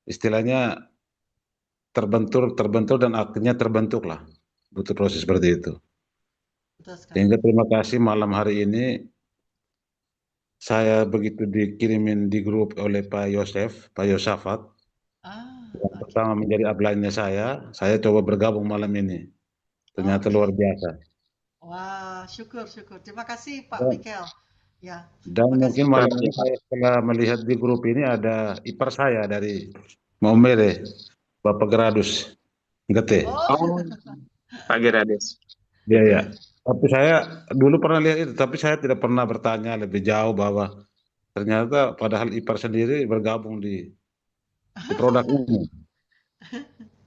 istilahnya terbentur dan akhirnya terbentuk lah. Butuh proses seperti itu. Betul sekali. Sehingga terima kasih malam hari ini saya begitu dikirimin di grup oleh Pak Yosafat. Yang Oke. pertama menjadi upline-nya saya coba bergabung malam ini. Ternyata Oke. luar biasa. Wah, syukur. Terima kasih Pak Dan, Michael. Ya, dan terima mungkin kasih. malam ini saya setelah melihat di grup ini ada ipar saya dari Maumere, Bapak Geradus Gete. Oh, Pak Gerades. Iya, ya. Tapi saya dulu pernah lihat itu, tapi saya tidak pernah bertanya lebih jauh bahwa ternyata padahal ipar sendiri bergabung di produk ini.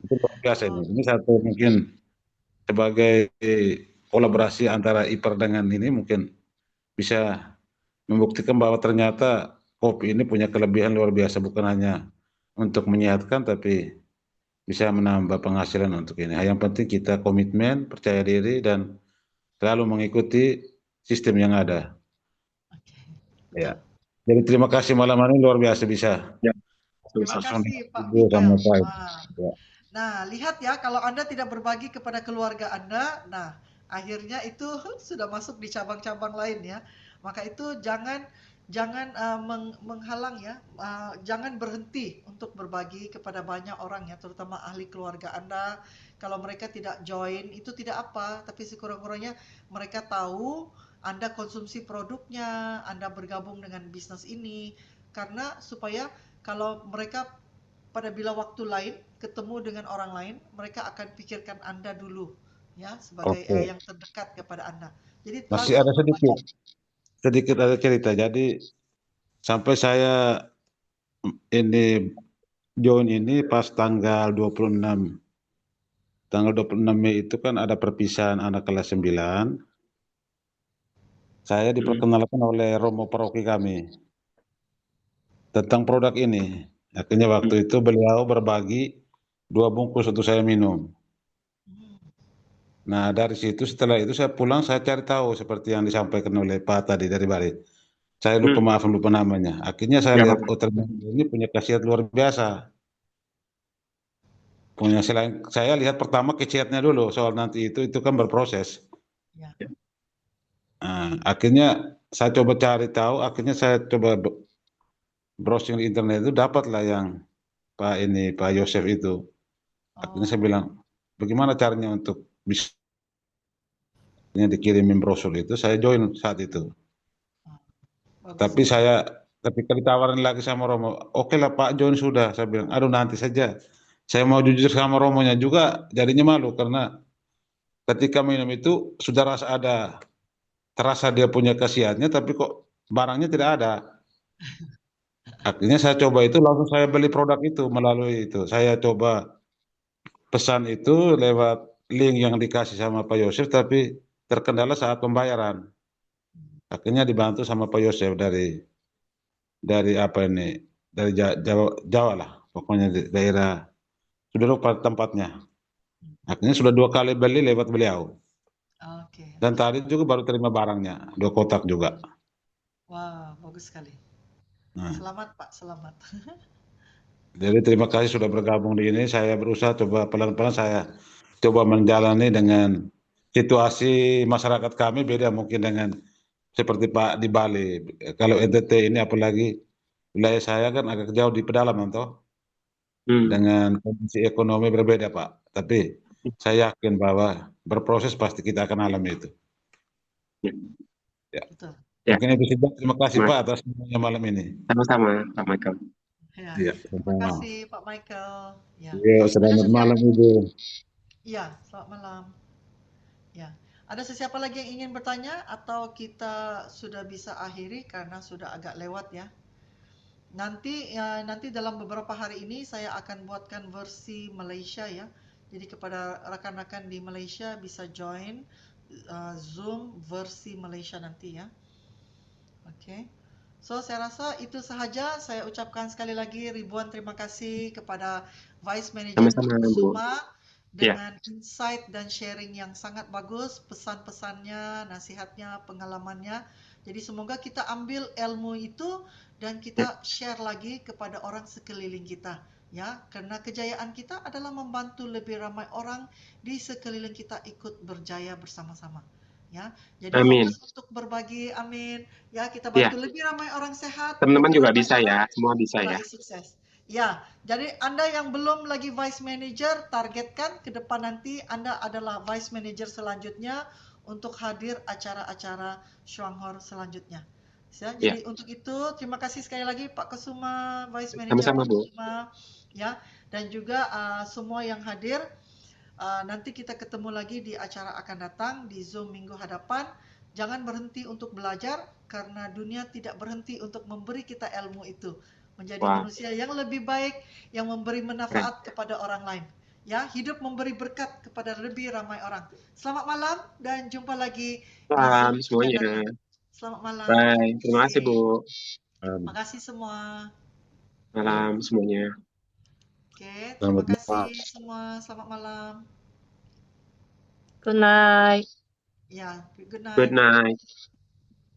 Itu luar biasa ini. oh, Ini satu mungkin sebagai kolaborasi antara ipar dengan ini mungkin bisa membuktikan bahwa ternyata kopi ini punya kelebihan luar biasa, bukan hanya untuk menyehatkan tapi bisa menambah penghasilan untuk ini. Yang penting kita komitmen, percaya diri, dan selalu mengikuti sistem yang ada. oke. Ya. Betul. Jadi terima kasih malam ini luar biasa bisa Ya. Terima langsung kasih Pak ibu sama Michael. saya. Wah. Ya. Nah, lihat ya, kalau Anda tidak berbagi kepada keluarga Anda, nah, akhirnya itu sudah masuk di cabang-cabang lain ya. Maka itu jangan menghalang ya, jangan berhenti untuk berbagi kepada banyak orang ya, terutama ahli keluarga Anda. Kalau mereka tidak join, itu tidak apa, tapi sekurang-kurangnya mereka tahu Anda konsumsi produknya, Anda bergabung dengan bisnis ini, karena supaya kalau mereka pada bila waktu lain ketemu dengan orang lain, mereka akan pikirkan Anda dulu ya sebagai Oke. yang terdekat kepada Anda. Jadi Masih langsung ada berbagi. sedikit ada cerita. Jadi sampai saya ini join ini pas tanggal 26 Mei itu kan ada perpisahan anak kelas 9. Saya diperkenalkan oleh Romo Paroki kami tentang produk ini. Akhirnya waktu itu beliau berbagi 2 bungkus untuk saya minum. Hmm. Nah, dari situ setelah itu saya pulang, saya cari tahu seperti yang disampaikan oleh Pak tadi dari Bali. Saya lupa, maaf lupa namanya. Akhirnya saya Nggak lihat, apa-apa. oh ternyata ini punya khasiat luar biasa. Punya selain saya lihat pertama khasiatnya dulu, soal nanti itu kan berproses. Ya. Nah, akhirnya saya coba cari tahu, akhirnya saya coba browsing di internet itu dapatlah yang Pak Yosef itu. Akhirnya saya Oh, bilang, bagaimana caranya untuk bisa dikirimin brosur itu? Saya join saat itu. bagus Tapi sekali. saya ketika ditawarin lagi sama Romo, oke lah Pak join sudah. Saya bilang, aduh nanti saja. Saya mau jujur sama Romonya juga, jadinya malu karena ketika minum itu sudah terasa dia punya khasiatnya, tapi kok barangnya tidak ada. Akhirnya saya coba itu, langsung saya beli produk itu melalui itu. Saya coba pesan itu lewat link yang dikasih sama Pak Yosef, tapi terkendala saat pembayaran. Akhirnya dibantu sama Pak Yosef dari apa ini, dari Jawa lah, pokoknya di daerah, sudah lupa tempatnya. Akhirnya sudah 2 kali beli lewat beliau. Oke, Dan oke. tadi juga baru terima barangnya, 2 kotak juga. Wah, bagus sekali. Nah, Selamat Pak, selamat. jadi terima kasih sudah bergabung di ini. Saya berusaha coba pelan-pelan saya coba menjalani dengan situasi masyarakat kami beda mungkin dengan seperti Pak di Bali. Kalau NTT ini apalagi wilayah saya kan agak jauh di pedalaman toh, Hmm. dengan kondisi ekonomi berbeda Pak. Tapi saya yakin bahwa berproses pasti kita akan alami itu. Ya, Ya. Betul. ya, Mungkin itu saja. Terima kasih Mas. Pak atas semuanya malam ini. Sama-sama, Pak Michael. Ya. Iya, Terima sama. kasih Pak Michael. Ya. Iya, Ada selamat sesiapa? malam Ibu. Ya, selamat malam. Ya. Ada sesiapa lagi yang ingin bertanya atau kita sudah bisa akhiri karena sudah agak lewat ya? Nanti dalam beberapa hari ini saya akan buatkan versi Malaysia ya. Jadi kepada rekan-rekan di Malaysia bisa join Zoom versi Malaysia nanti ya. Oke. So, saya rasa itu sahaja. Saya ucapkan sekali lagi ribuan terima kasih kepada Vice Manager Pak Sama-sama, Bu. Kusuma Ya, dengan insight dan sharing yang sangat bagus, pesan-pesannya, nasihatnya, pengalamannya. Jadi semoga kita ambil ilmu itu dan ya. kita share lagi kepada orang sekeliling kita. Ya, karena kejayaan kita adalah membantu lebih ramai orang di sekeliling kita ikut berjaya bersama-sama. Ya, jadi Amin. fokus untuk berbagi, amin. Ya, kita Ya, bantu lebih ramai orang sehat, teman-teman lebih juga ramai bisa orang ya, semua bisa ya. meraih sukses. Ya, jadi Anda yang belum lagi Vice Manager, targetkan ke depan nanti Anda adalah Vice Manager selanjutnya untuk hadir acara-acara Shuanghor selanjutnya. Ya, Ya, jadi untuk itu terima kasih sekali lagi Pak Kusuma, Vice Manager sama-sama, Pak Bu. Kusuma, ya, dan juga semua yang hadir. Nanti kita ketemu lagi di acara akan datang di Zoom minggu hadapan. Jangan berhenti untuk belajar karena dunia tidak berhenti untuk memberi kita ilmu itu. Menjadi Wah, manusia yang lebih baik, yang memberi keren. manfaat kepada orang lain. Ya, hidup memberi berkat kepada lebih ramai orang. Selamat malam dan jumpa lagi di Malam Zoom akan semuanya. datang. Selamat malam. Bye. Terima Terima kasih, kasih. Bu. Terima kasih semua. Malam semuanya. Oke, terima Selamat kasih malam. semua. Selamat malam. Good night. Ya, good Good night. night.